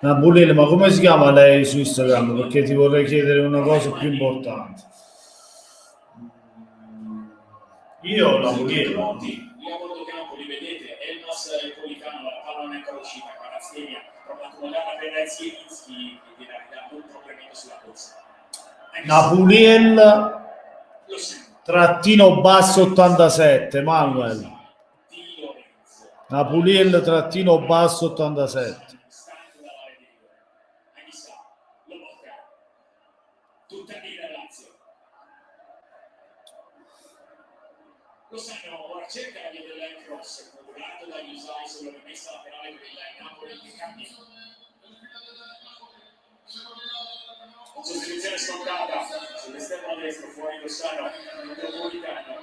Napulele, ma come si chiama lei su Instagram? Perché ti vorrei chiedere una cosa più importante. Io Napulele. Lì a bordo campo, li vedete, Elmas e Politano, la palla non è ancora uscita, Kvaratskhelia prova ad accomodarla per Zielinski, che viene a un problemino sulla corsa. Napulele Lo sento. trattino basso 87, Manuel. Di Lorenzo. Napulele trattino basso 87. Stante dall'area di rigore. Anghissa, Lobotka. Tutta lì la Lazio. Lozano ora cerca la via del cross, curato dagli Usai sulla rimessa laterale per il Napoli che cambia. Sostituzione scontata sull'esterno destro, fuori Lozano, dentro Politano.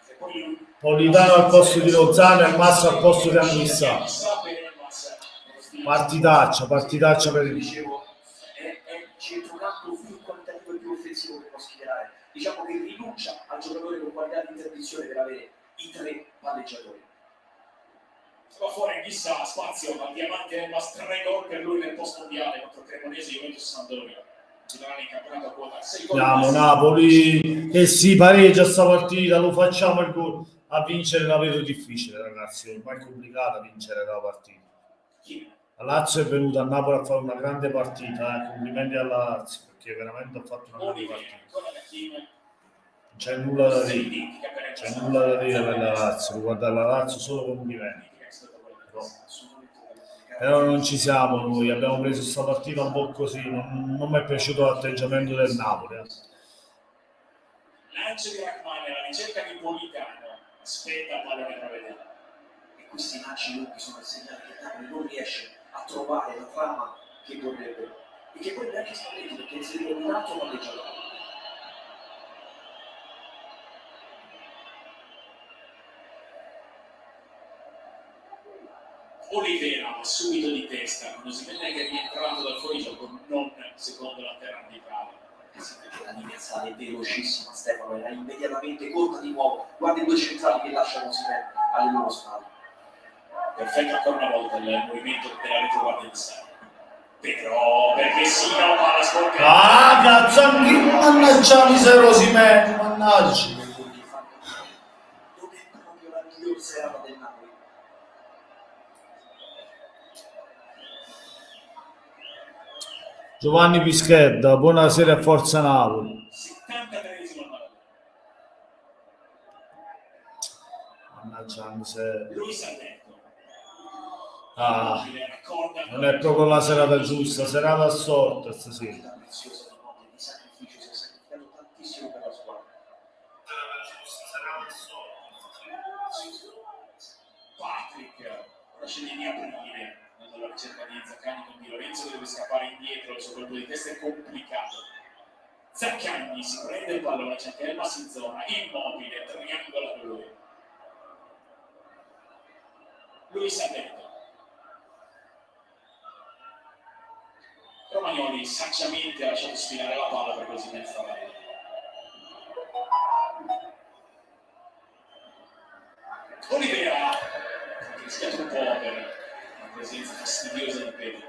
E poi lui. Politano al posto di Lozano e Massa al posto di Anghissa. Partitaccia per il... Dicevo, è il centrocampo più qualitativo e più offensivo che può schierare. Diciamo che rinuncia al giocatore con qualità di interdizione per avere i 3 palleggiatori. Va fuori chissà spazio al diamante Elmas, 3 gol per lui nel post mondiale contro Cremonese, Juventus Sampdoria. Titolare in campionato a quota 6 gol. Andiamo Napoli e si pareggia sta partita, lo facciamo il gol. A vincere la vedo difficile, ragazzi, ormai è complicata vincere la partita. La Lazio è venuta a Napoli a fare una grande partita, complimenti alla Lazio perché veramente ha fatto una grande partita. Non c'è nulla da dire, c'è nulla da dire per la Lazio, guardare la Lazio solo complimenti. Però non ci siamo noi, abbiamo preso questa partita un po' così, non mi è piaciuto l'atteggiamento del Napoli. Lancio di Rachmani alla ricerca di Politano, aspetta pallone da vedere. E questi lanci lunghi sono il segnale che Napoli non riesce a trovare la trama che vorrebbe e che poi neanche Spalletti perché si è un altro palleggiatore. Olivera subito di testa, con Osimene che è rientrato dal fuorigioco, non secondo la terra arbitrale. Perché la linea sale è velocissima, Stefano, era immediatamente corta di nuovo. Guarda i 2 centrali che lasciano Osimene alle loro spalle. Perfetto ancora una volta il movimento della retroguardia di Sara. Però perché sì, no, ma la sporca. Ah, cazzo, mannaggia miseria Osimene, mannaggia. Non è proprio la miglior serata del Napoli. Giovanni Pischedda, buonasera a Forza Napoli. 73esimo pallone. Mannaggia miseria. Luis Alberto. Ah, non è proprio la serata giusta, serata assorta stasera. Preziosa di notte, di sacrificio, si è sacrificato tantissimo per la squadra. Patrick Ora sceglie di aprire, andando alla ricerca di Zaccagni con Di Lorenzo che deve scappare indietro, il suo colpo di testa è complicato. Zaccagni si prende il pallone, c'è anche Elmas in zona, Immobile, triangola per lui. Luis Alberto. Romagnoli saggiamente ha lasciato sfilare la palla per così mezza la Olivera ha rischiato un po' per una presenza fastidiosa del piede.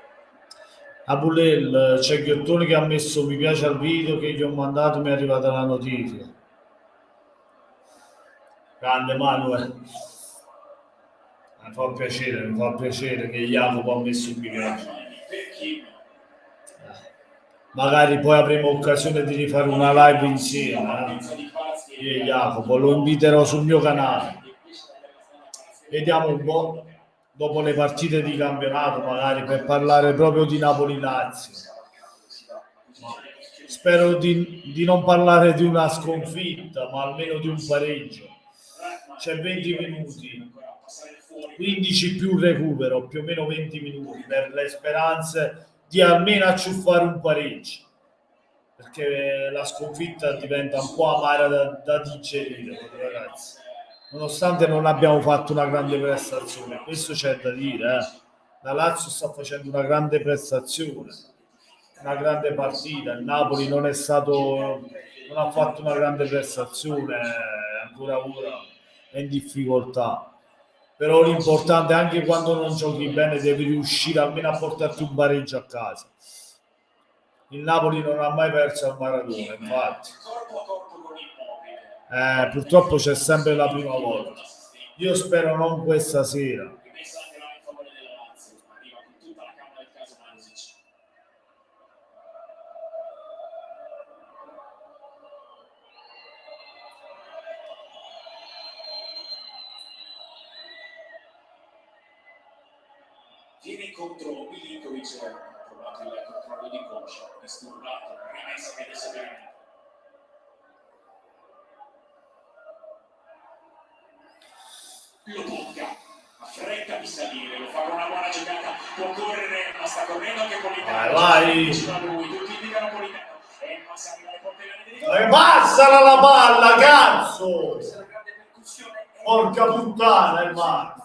A Bulel c'è Ghiottone che ha messo mi piace al video che gli ho mandato, mi è arrivata la notifica. Grande Manuel, mi fa piacere che Jacopo ha messo un mi piace. Per chi? Magari poi avremo occasione di rifare una live insieme. Io e Jacopo lo inviterò sul mio canale. Vediamo un po' dopo le partite di campionato, magari per parlare proprio di Napoli-Lazio. Spero di non parlare di una sconfitta, ma almeno di un pareggio. C'è 20 minuti, 15 più recupero, più o meno 20 minuti per le speranze di almeno acciuffare un pareggio, perché la sconfitta diventa un po' amara da digerire, ragazzi. Nonostante non abbiamo fatto una grande prestazione, questo c'è da dire, la Lazio sta facendo una grande prestazione, una grande partita, il Napoli non ha fatto una grande prestazione, ancora ora è in difficoltà. Però l'importante è anche quando non giochi bene devi riuscire almeno a portarti un pareggio a casa. Il Napoli non ha mai perso al Maradona, infatti. Purtroppo c'è sempre la prima volta. Io spero non questa sera. Viene contro Milinkovic, ha provato il controllo di Concia, disturbato, rimessa che adesso viene. Lo tocca, ha fretta di salire, lo fa con una buona giocata, può correre, ma sta correndo anche Politano. Vai! Tutti indicano Politano, ma si arriva alle porte di rigore. Passala la palla, cazzo! Porca puttana, il Marco.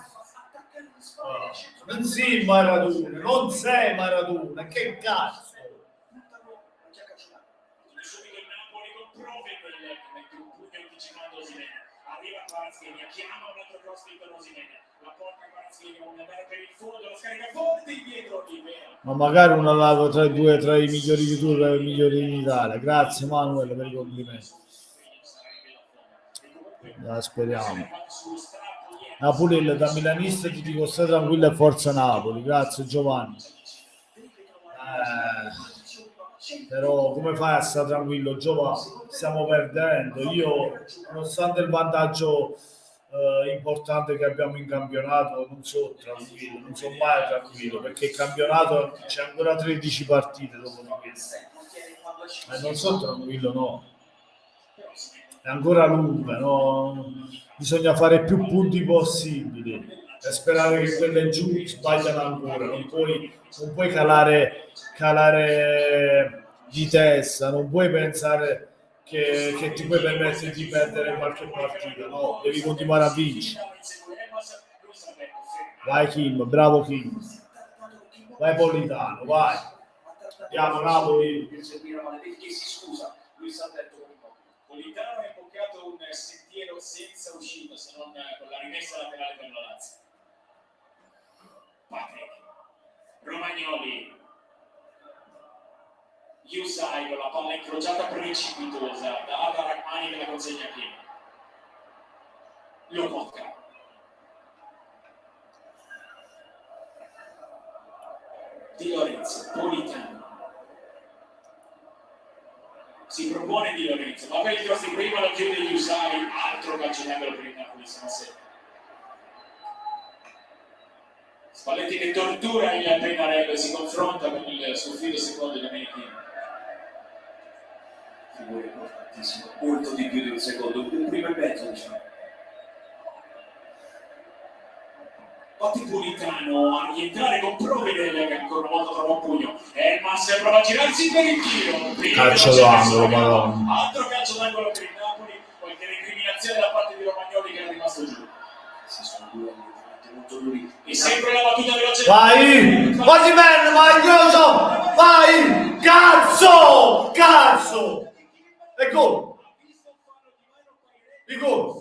Non sei Maradona, che cazzo? Subito il Napoli con Provedel che mette un pugno anticipando Osimhen. Arriva Kvaratskhelia, chiama un altro cross per Osimhen. La porta Kvaratskhelia, vuole andare per il fondo, la scarica forte indietro Olivera. Ma magari una live tra i migliori youtuber e i migliori in Italia. Grazie Manuel per i complimenti. Speriamo. Napoli da milanista ti dico stai tranquillo e forza Napoli. Grazie Giovanni. Però come fai a stare tranquillo Giovanni? Stiamo perdendo. Io nonostante il vantaggio importante che abbiamo in campionato non sono tranquillo, non sono mai tranquillo perché il campionato c'è ancora 13 partite dopo di queste. Non sono tranquillo, no. È ancora lunga, no? Bisogna fare più punti possibili e sperare che quelle giù sbagliano ancora. Non puoi calare di testa, non puoi pensare che ti puoi permettere di perdere qualche partita, no, devi continuare a vincere. Vai Kim, bravo Kim, vai Politano, vai, andiamo Napoli. Politano ha imboccato un sentiero senza uscita se non con la rimessa laterale per la Lazio. Patrick, Romagnoli, Yusai con la palla incrociata precipitosa da Rachmani che la consegna a Kim. Lobotka. Di Lorenzo, Politano. Si propone Di Lorenzo, ma per il cross di prima lo chiude Yusai, altro calcio d'angolo per il Napoli, sono 7. Spalletti che tortura il Pennarello e si confronta con il suo figlio secondo di Domenicino. Figura importantissimo, molto di più di un secondo, un primo e mezzo diciamo. Napolitano a rientrare con Provedel che ancora una volta trova un pugno. Elmas prova a girarsi per il tiro. Calcio d'angolo, madonna. Altro calcio d'angolo per il Napoli, qualche recriminazione da parte di Romagnoli che è rimasto giù. Si sono due molto duri. E sempre la battuta veloce. Vai! Osimhen, meraviglioso! Vai! Cazzo! E gol! Il gol!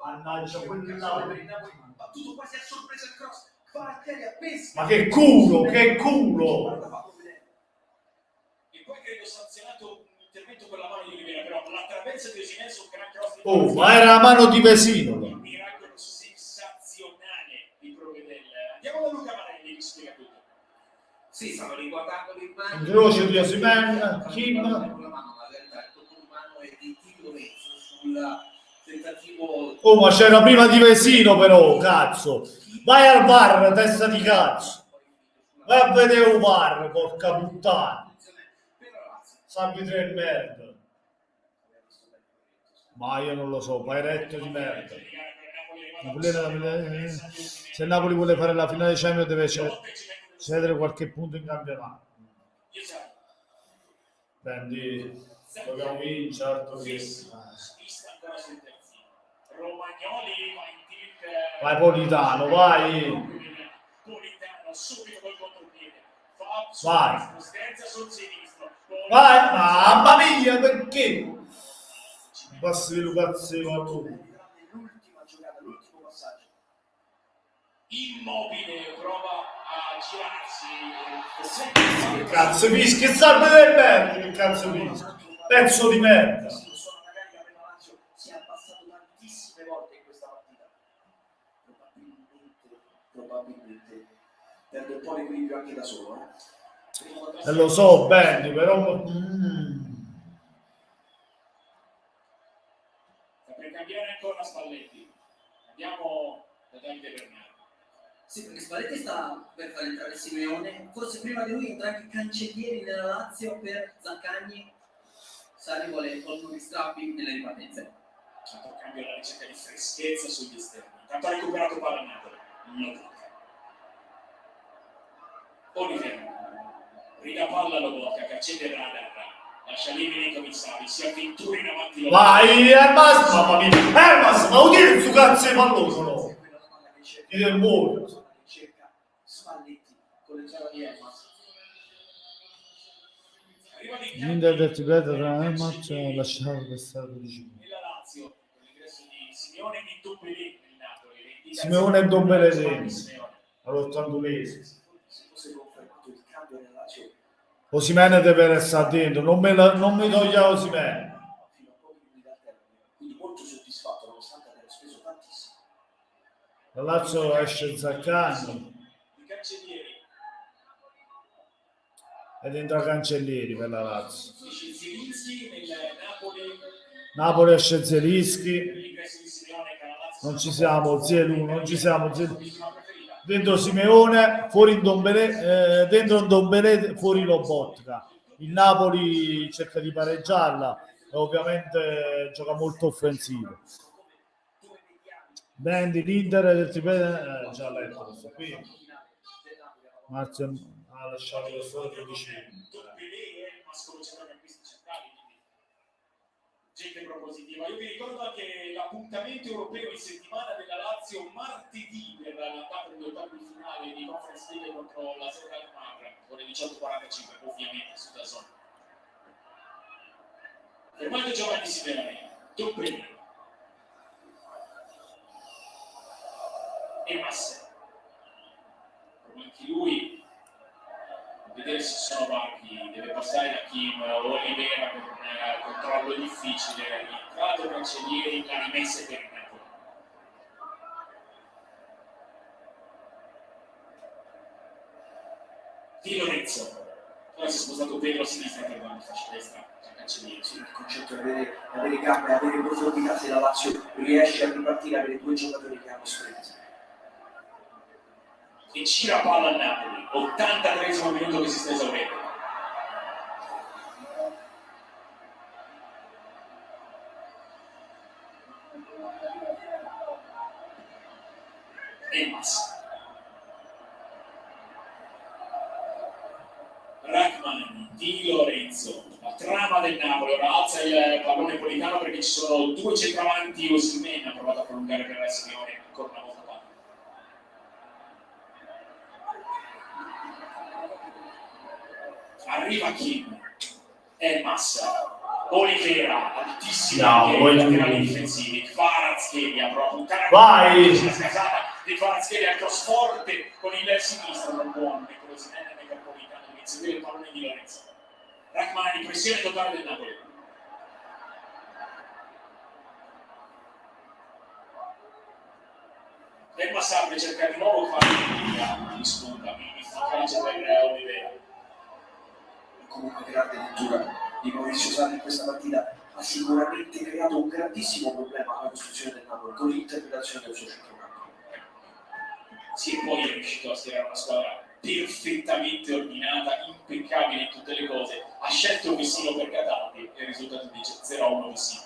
Mannaggia, battuto quasi a sorpresa il cross. Kvaratskhelia pesca. ma che culo! E poi credo sanzionato un intervento con la mano di Olivera, però la traversa di Osimhen sul gran cross. Oh, ma era la mano di Vesino. Un miracolo sensazionale di Provedel. Andiamo da Luca Manelli che spiega tutto. Sì, stavo riguardando l'immagine. Incrocio di Osimhen, Kim. Con la mano, ma in realtà il tocco di mano è di Di Lorenzo sul tentativo. Oh, ma c'era prima di Vesino però, cazzo. Vai al VAR, testa di cazzo. Vai a vedere un VAR, porca puttana. Arbitro di merda. Ma io non lo so, Pairetto di merda. Se Napoli vuole fare la finale Champions deve cedere qualche punto in campionato. Quindi dobbiamo vincere, altro che... Romagnoli va in tilt. Vai Politano, vai. Politano subito col contropiede. Vai. Scherza sul sinistro. Vai, mamma mia, perché? Passi di Lucazzi, L'ultima giocata, l'ultimo passaggio. Immobile prova a girarsi. Cazzo fischi, salve del merda, che cazzo fischi. Pezzo di merda. Sono magari che la Lazio si è abbassato tantissime volte in questa partita. Probabilmente perde un po' l'equilibrio anche da solo. E lo so, Benny, però... Per cambiare ancora Spalletti. Andiamo da Davide Bernardo. Sì, perché Spalletti sta per far entrare Simeone, forse prima di lui entra anche Cancellieri nella Lazio per Zaccagni. Sarri vuole Olmo Strappi nelle ripartenze. Tanto cambio la ricerca di freschezza sugli esterni. Tanto ha recuperato palla a Napoli. Lo tocca. Oliver. Rida palla lo blocca, Cancelli e Radar. Lascia liberi i commissari, si avventura in avanti. Vai, Elmas, mamma mia. Elmas, ma udire il suo cazzo di palloso, no? Ti del molto. Cerca Spalletti con l'entrata di Elmas. L'Inter ti ripeto tra Elmas e lasciare questa disciplina. Nella Lazio, con l'ingresso di Simeone e di Dombelé nel Napoli. Simeone e Dombelé all'81esimo. Se fosse confermato il cambio nella Lazio Osimhen deve restare dentro, non mi toglie Osimhen. fino a pochi minuti dal termine, quindi molto soddisfatto nonostante aver speso tantissimo. La Lazio esce Zaccagni I Cancellieri. ed entra Cancellieri per la Lazio. Esce Zielinski nel Napoli. Napoli esce Zelinski, L'ingresso di Simeone che la Lazio. non ci siamo, Zelu, non ci siamo. Dentro Simeone, fuori Ndombele, dentro Ndombele, fuori Lobotka. Il Napoli cerca di pareggiarla e ovviamente gioca molto offensivo. Bendi, l'Inter del triplete, già letto questo qui. Marzio ha lasciato lo stato vicino. Dombelé è un centrocampisti centrali, quindi gente propositiva. Io vi ricordo anche l'appuntamento europeo in settimana della Lazio martedì per la parte degli ottavi di finale di Conference League contro la Zeta Almagro, ore 18:45 ovviamente su DAZN. Fermato Giovanni Simeone, Dombelé e Massa. Anche lui vedere se sono varchi, deve passare da Kim o Olivera per un controllo difficile. Entrato Cancellieri, la rimessa per il Napoli. Di Lorenzo. Ora si è spostato Pedro a sinistra per la fascia destra. Cancellieri. Sì, il concetto è avere gambe, avere profondità. Se la Lazio riesce a ripartire, avere due giocatori che hanno sprint. E gira palla al Napoli, 83esimo minuto che si sta esaurendo. Elmas. Rachmani, Di Lorenzo, la trama del Napoli, ora alza il pallone Politano perché ci sono due centravanti. Osimhen ha provato a prolungare per la Simeone, ancora una volta palla. Arriva Kim, Elmas, Olivera, altissima laterali difensivi, Kvaratskhelia prova a puntare Vai! la scasata di Kvaratskhelia al cross forte con il sinistro, non buono, né con Osimhen né con Politano, deve inseguire il pallone di Lorenzo. Rachmani, pressione totale del Napoli. Elmas apre, cerca di nuovo Kvaratskhelia, mi spunta, mi difficile per Olivera. Comunque grande lettura di Maurizio Sarri in questa partita, ha sicuramente creato un grandissimo problema alla costruzione del Napoli con l'interpretazione del suo centrocampo. Sì, poi è riuscito a schierare una squadra perfettamente ordinata, impeccabile in tutte le cose, ha scelto Vecino per Cataldi e il risultato dice 0-1 Vecino.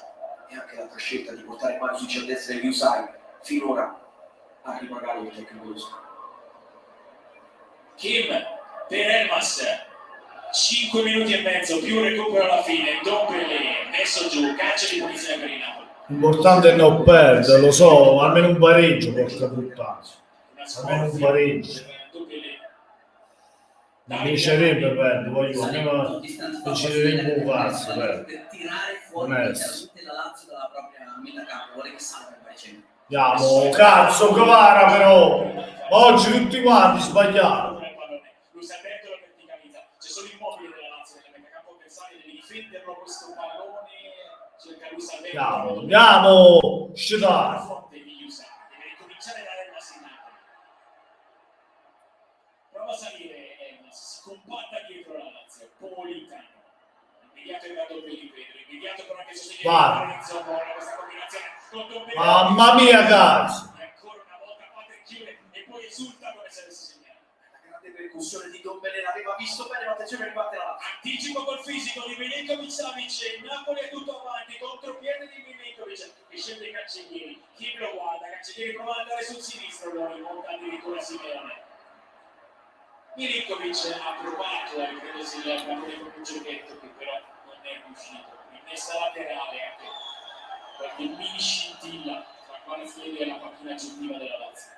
E anche l'altra scelta di portare Mandzukic a destra e Yusai finora ha ripagato il tecnico russo. Kim per Elmas, 5 minuti e mezzo più recupero alla fine, Doppelé messo giù, calcio di punizione per il Napoli. L'importante è non perdere, lo so, almeno un pareggio, porca puttana. Almeno un pareggio. Mi piacerebbe perdere, voglio, almeno deciderei un cazzo, per tirare fuori onesto. la Lazio dalla propria metà campo, vuole che salga il Parisino. Andiamo, cazzo, Cavara però! Oggi tutti quanti sbagliati. Luis Alberto la verticalizza, c'è solo Immobile della Lazio nel metacampo avversario, deve difenderlo questo pallone, cerca Luis Alberto. Andiamo, scetare. Forte di Yusai, deve ricominciare da Elmas in Napoli. Prova a salire Elmas, si compatta dietro la Lazio, Politano. Immediato il raddoppio di Pedro, immediato però anche sostegno di Lorenzo, questa combinazione con Doppelé. Mamma mia, cazzo! E ancora una volta Patrick chiude e poi esulta come se avesse segnato. La grande percussione di Dombele l'aveva visto bene, ma attenzione che parte la Lazio. Anticipo col fisico di Milinkovic-Savic, il Napoli è tutto avanti, contropiede di Milinkovic che scende i Cancellieri, Kim lo guarda, Cancellieri prova ad andare sul sinistro, lo rimonta addirittura Simeone. Milinkovic ha provato a riprendersi il pallone con un giochetto che però non è riuscito, rimessa laterale anche qualche mini scintilla tra Kvaratskhelia e la panchina aggiuntiva della Lazio.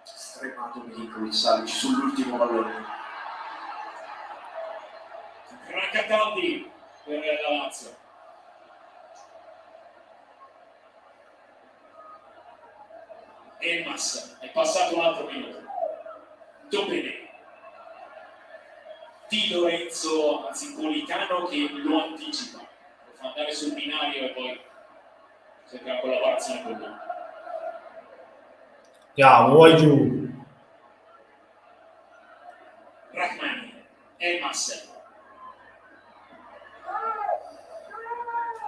Stremato Milinkovic Savic sull'ultimo pallone. Gran Cataldi per la Lazio. Elmas, è passato un altro minuto. Doppelé. Di Lorenzo, anzi Politano che lo anticipa. Lo fa andare sul binario e poi cerca la collaborazione con lui. Andiamo, vai giù. Rachmani, Elmas.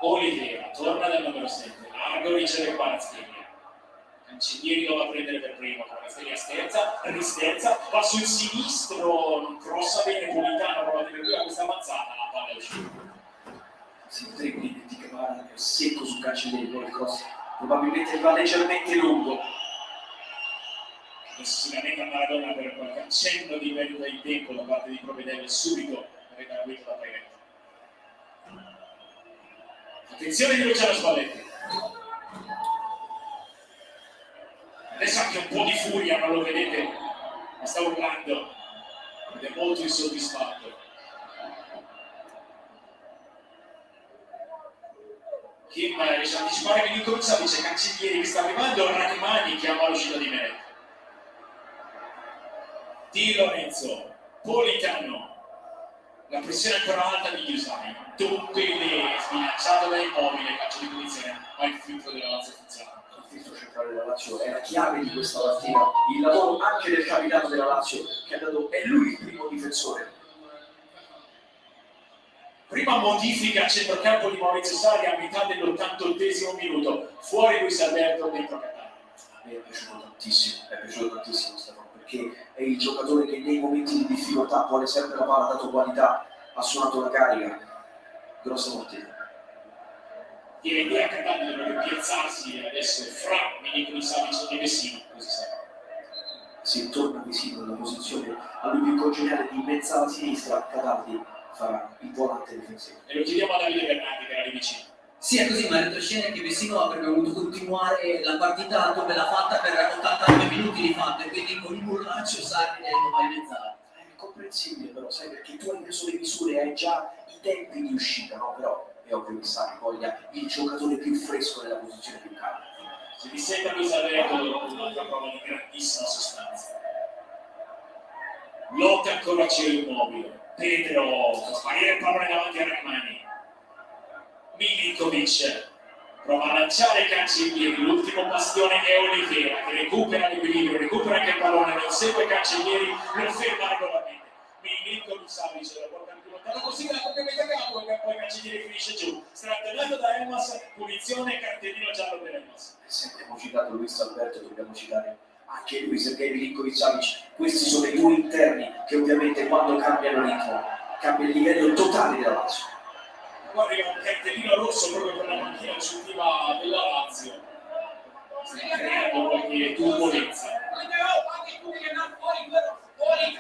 Olivera, torna dal numero 7, largo riceve Kvaratskhelia. Cancellieri lo va a prendere per primo, Kvaratskhelia risterza, va sul sinistro, non crossa bene Politano, prova a tenere via questa avanzata, la palla è uscita. Si potrebbe di Cavara che è secco sul Cancellieri, poi il cross probabilmente va leggermente lungo. Adesso si lamenta Maradona per qualche accenno di perdita di tempo da parte di Provedel subito redarguito da Pairetto. Attenzione di Luciano Spalletti. Adesso anche un po' di furia, non lo vedete, ma sta urlando ed è molto insoddisfatto. Kim riesce a anticipare Milinkovic-Savic, Cancellieri che sta arrivando, Rachmani chiama l'uscita di Meret. Di Lorenzo, Politano, la pressione ancora alta di Yusai, Doppelé sbilanciato da Immobile, calcio di punizione, ma il filtro della Lazio funziona. Il filtro centrale della Lazio è la chiave di questa partita, il lavoro anche del capitano della Lazio che è lui il primo difensore. Prima modifica a centrocampo di Maurizio Sarri a metà dell'88esimo minuto, fuori Luis Alberto, dentro Catania. A me è piaciuto tantissimo Stefano, perché è il giocatore che nei momenti di difficoltà vuole sempre la palla, ha dato qualità, ha suonato la carica, grossa partita. Tiene due a Catania per piazzarsi adesso fra Milinkovic Savic e Vecino, così sa. Si torna vicino nella posizione a lui più congeniale di mezzala sinistra, Cataldi fa il volante difensivo. E lo chiediamo a Davide Bernardi che era lì vicino. Sì, è così, ma in retroscena che Vecino avrebbe voluto continuare la partita dove l'ha fatta per 89 minuti di fatto, e quindi con il Murlaccio Sarri lo va in mezzala. È comprensibile però, sai, perché tu hai preso le misure, hai già i tempi di uscita, no? Però è ovvio che Sarri voglia il giocatore più fresco nella posizione più calda. Si disseta Luis Alberto dopo un'altra prova di grandissima sostanza. Lotta ancora a cielo immobile. Pedro fa sparire il pallone davanti a Rachmani. Milinkovic prova a lanciare Cancellieri, l'ultimo bastione è Oliveira che recupera l'equilibrio, recupera anche il pallone, lo segue Cancellieri, lo ferma regolarmente. Milinkovic Savic lo porta più lontano possibile, la propria metà campo e poi Cancellieri finisce giù. Strattonato da Elmas, punizione, cartellino giallo per Elmas. Sempre abbiamo citato Luis Alberto, dobbiamo citare anche lui, Sergej Milinkovic Savic. Questi sono i due interni che ovviamente quando cambiano ritmo cambia il livello totale della Lazio. Poi arriva un cartellino rosso proprio per la panchina aggiuntiva della Lazio. Sta creando qualche turbolenza.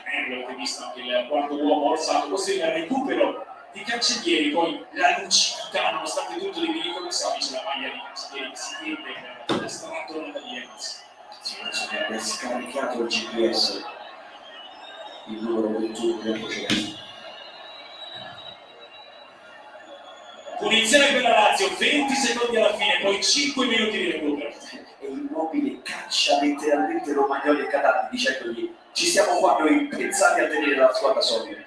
Avete visto anche il quarto uomo orsato, così il recupero di Cancellieri, poi la lucidità, nonostante tutto, di Milinkovic Savic, la maglia di Cancellieri si chiede per strattonata di Elmas. Sì, penso che abbia scaricato il GPS, il numero 21 del precedente. Punizione per la Lazio, 20 secondi alla fine, poi 5 minuti di recupero. E Immobile caccia letteralmente Romagnoli e Cataldi dicendogli ci stiamo qua noi pensati a tenere la squadra solida.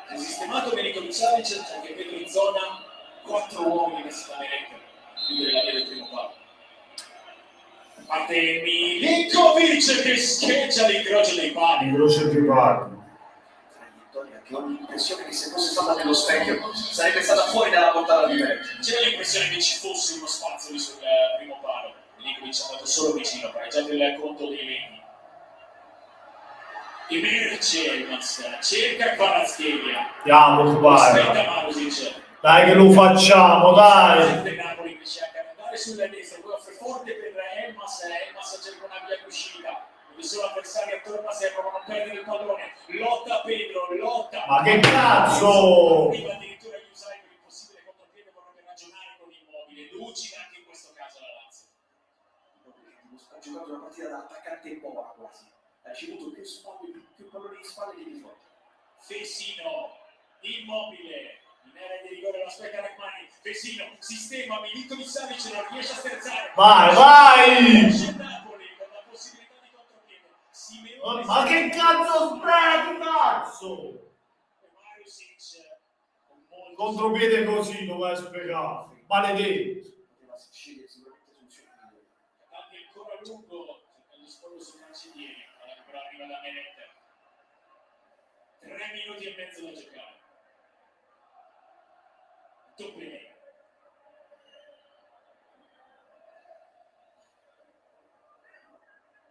Si è sistemato Milinkovic Savic, c'è anche Pedro in zona, 4 uomini che si fanno eletto, chiudere la via del primo palo. Parte Milinkovic che scheggia l'incrocio dei pali. Incrocio di pali. Traiettoria che ho l'impressione che se fosse stata nello specchio sarebbe stata fuori dalla portata di Merck. C'era l'impressione che ci fosse uno spazio lì sul primo palo. Milinkovic è andato solo vicino, pareggiato il conto dei venti. Emerge Elmas, cerca Kvaratskhelia. Andiamo, vai. Aspetta Marusic. Dai che lo facciamo, dai. Il Napoli che cerca di andare sulla destra, poi offre forte per Elmas cerca una via d'uscita. I suoi avversari attorno a sé provano a non perdere il pallone. Lotta Pedro, lotta. Ma che cazzo! Prima addirittura gli usai per il possibile contropiede vorrebbe ragionare con Immobile. Lucida anche in questo caso la Lazio. Ha giocato una partita da attaccante in boa quasi. Ha ricevuto più palloni di spalle che di fronte. Fesino, Immobile. In area di rigore lo aspetta Rachmani. Fesino, sistema, Milinkovic Savic non riesce a sterzare. Vai, vai! C'è Napoli con la possibilità di contropiede. Simeone. Ma che cazzo sprechi, cazzo! Marusic con molto Contropiede così, come hai spiegato. Maledetto. Poteva scegliere sicuramente soluzioni migliori. Tanti ancora lungo, cercando sfondo su Cancellieri, però arriva da Meret. 3 minuti e mezzo da giocare. Doppelea.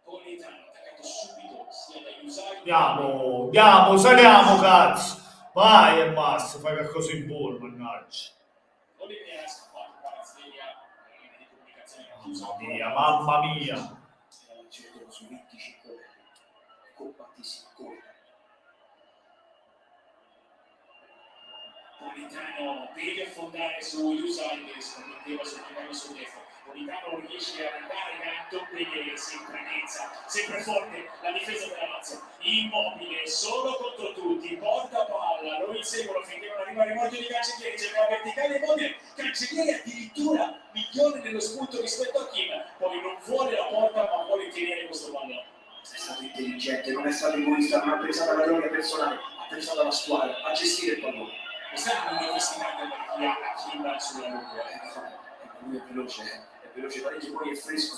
Politano attaccato subito sia da Usai. Andiamo, saliamo, cazzo. Vai e basta, fai qualcosa in buono, mannaggia. Oliveira è scappato, Kvaratskhelia, la linea di comunicazione che ha chiuso. Mamma mia. La Lazio è su 25 metri. Compattissima, corta. Politano deve affondare su Usai che scommetteva sul piano sul destro. Politano non riesce a andare tanto perché sempre mezza, sempre forte la difesa della Lazio. Immobile, solo contro tutti, porta palla, lo inseguono finché non arriva il rimorchio di Cancellieri, c'è la verticale Immobile, Cancellieri addirittura migliore nello spunto rispetto a Kim, poi non vuole la porta ma vuole tenere questo pallone. È stato intelligente, non è stato egoista, non ha pensato alla gloria personale, ha pensato alla squadra, a gestire il pallone. Quest'anno non è destinata a chi ha Kim sulla lunga. Lui è veloce parecchio, poi è fresco.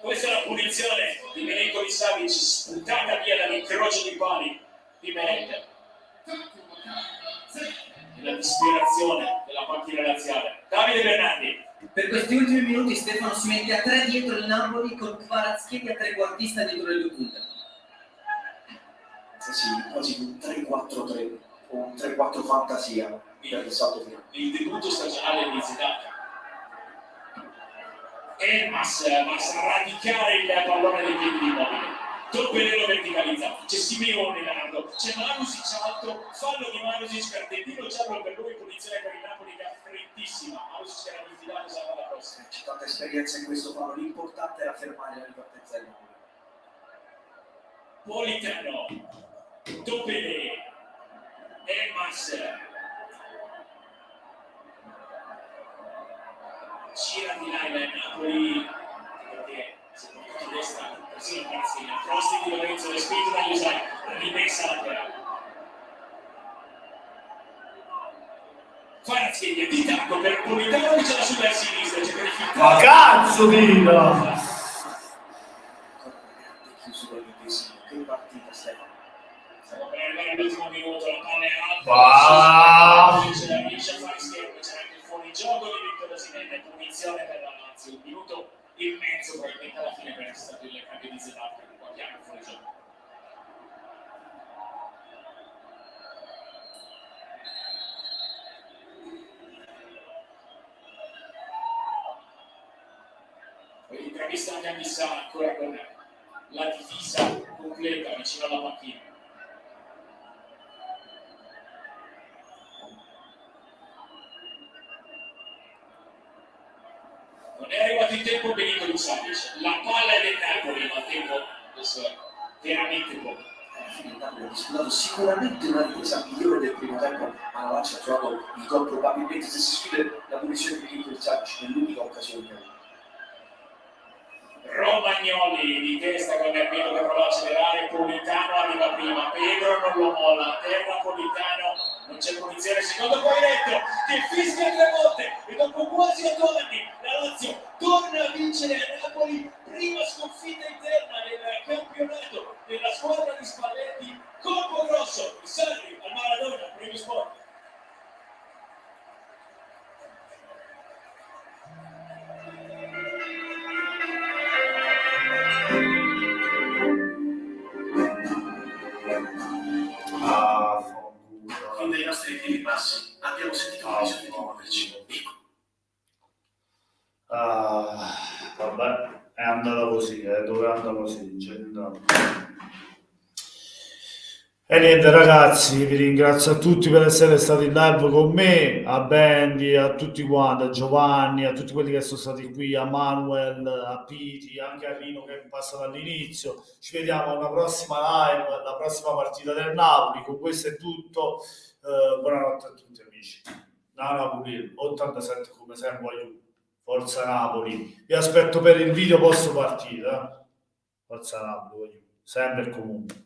Questa è la punizione di Milinkovic Savic, sputata via dall'incrocio di pali di Meret. La disperazione della panchina laziale. Davide Bernardi. Per questi ultimi minuti Stefano si mette a 3 dietro il Napoli con Kvaratskhelia trequartista dietro le due punte. Sì, quasi un 3-4-3. un 3-4 fantasia per il salto finale. Il debutto stagionale di Zidane. Elmas va a sradicare il pallone dei piedi di Immobile. Toppelero verticalizza, c'è Simeone Nardo, c'è Marusic alto, fallo di Marusic, cartellino giallo per lui, punizione per il Napoli che è freddissima. Marusic era diffidato, sarà la prossima. C'è tanta esperienza in questo fallo, l'importante era fermare la ripartenza del Napoli. Politano, Toppelero, Elmas, gira di là il Napoli, perché se non ti destra, persino il Pazzina, cross di Lorenzo, respinto da Yusai, rimessa laterale. Kvaratskhelia di tacco per Politano che c'è sulla sinistra, c'è per il Ma cazzo tira! Ancora una grande chiusura di Vesino, che partita Stefano. Stiamo per arrivare all'ultimo minuto, la palla è Ah! alta, ce la riesce a fare schermo, c'è anche il fuorigioco di Victor Osimhen, punizione per la Lazio, un minuto e mezzo probabilmente alla fine per essere stato il cambio di Zidane, perché qua chiaro fuorigioco. L'intervista anche a Missa ancora con la difesa completa vicino alla panchina. Non è arrivato in tempo Benito Lusavic, la palla è del Napoli, ma il tempo adesso è veramente poco. Il Napoli ha disputato sicuramente una ripresa migliore del primo tempo, ma la Lazio ha trovato il gol probabilmente, se si scrive la punizione di Benito Lusavic, nell'unica occasione che ha avuto. Romagnoli di testa con Nervino che prova a accelerare, Politano arriva prima, Pedro non lo molla, terra Politano, non c'è punizione, secondo poi Retto che fischia 3 volte e dopo quasi 8 anni la Lazio torna a vincere a Napoli, prima sconfitta interna nel campionato della squadra di Spalletti, colpo grosso, Sarri al Maradona, primo sport. Fin dai nostri primi passi abbiamo sentito il bisogno di muoverci. Vabbè, è andata così, doveva andare così. E niente ragazzi, vi ringrazio a tutti per essere stati in live con me, a Bendy, a tutti quanti, a Giovanni, a tutti quelli che sono stati qui, a Manuel, a Piti, anche a Rino che è passato all'inizio. Ci vediamo alla prossima live, alla prossima partita del Napoli. Con questo è tutto. Buonanotte a tutti amici. Napoli 87 come sempre, aiuto. Forza Napoli. Vi aspetto per il video post partita. Forza Napoli, sempre e comunque.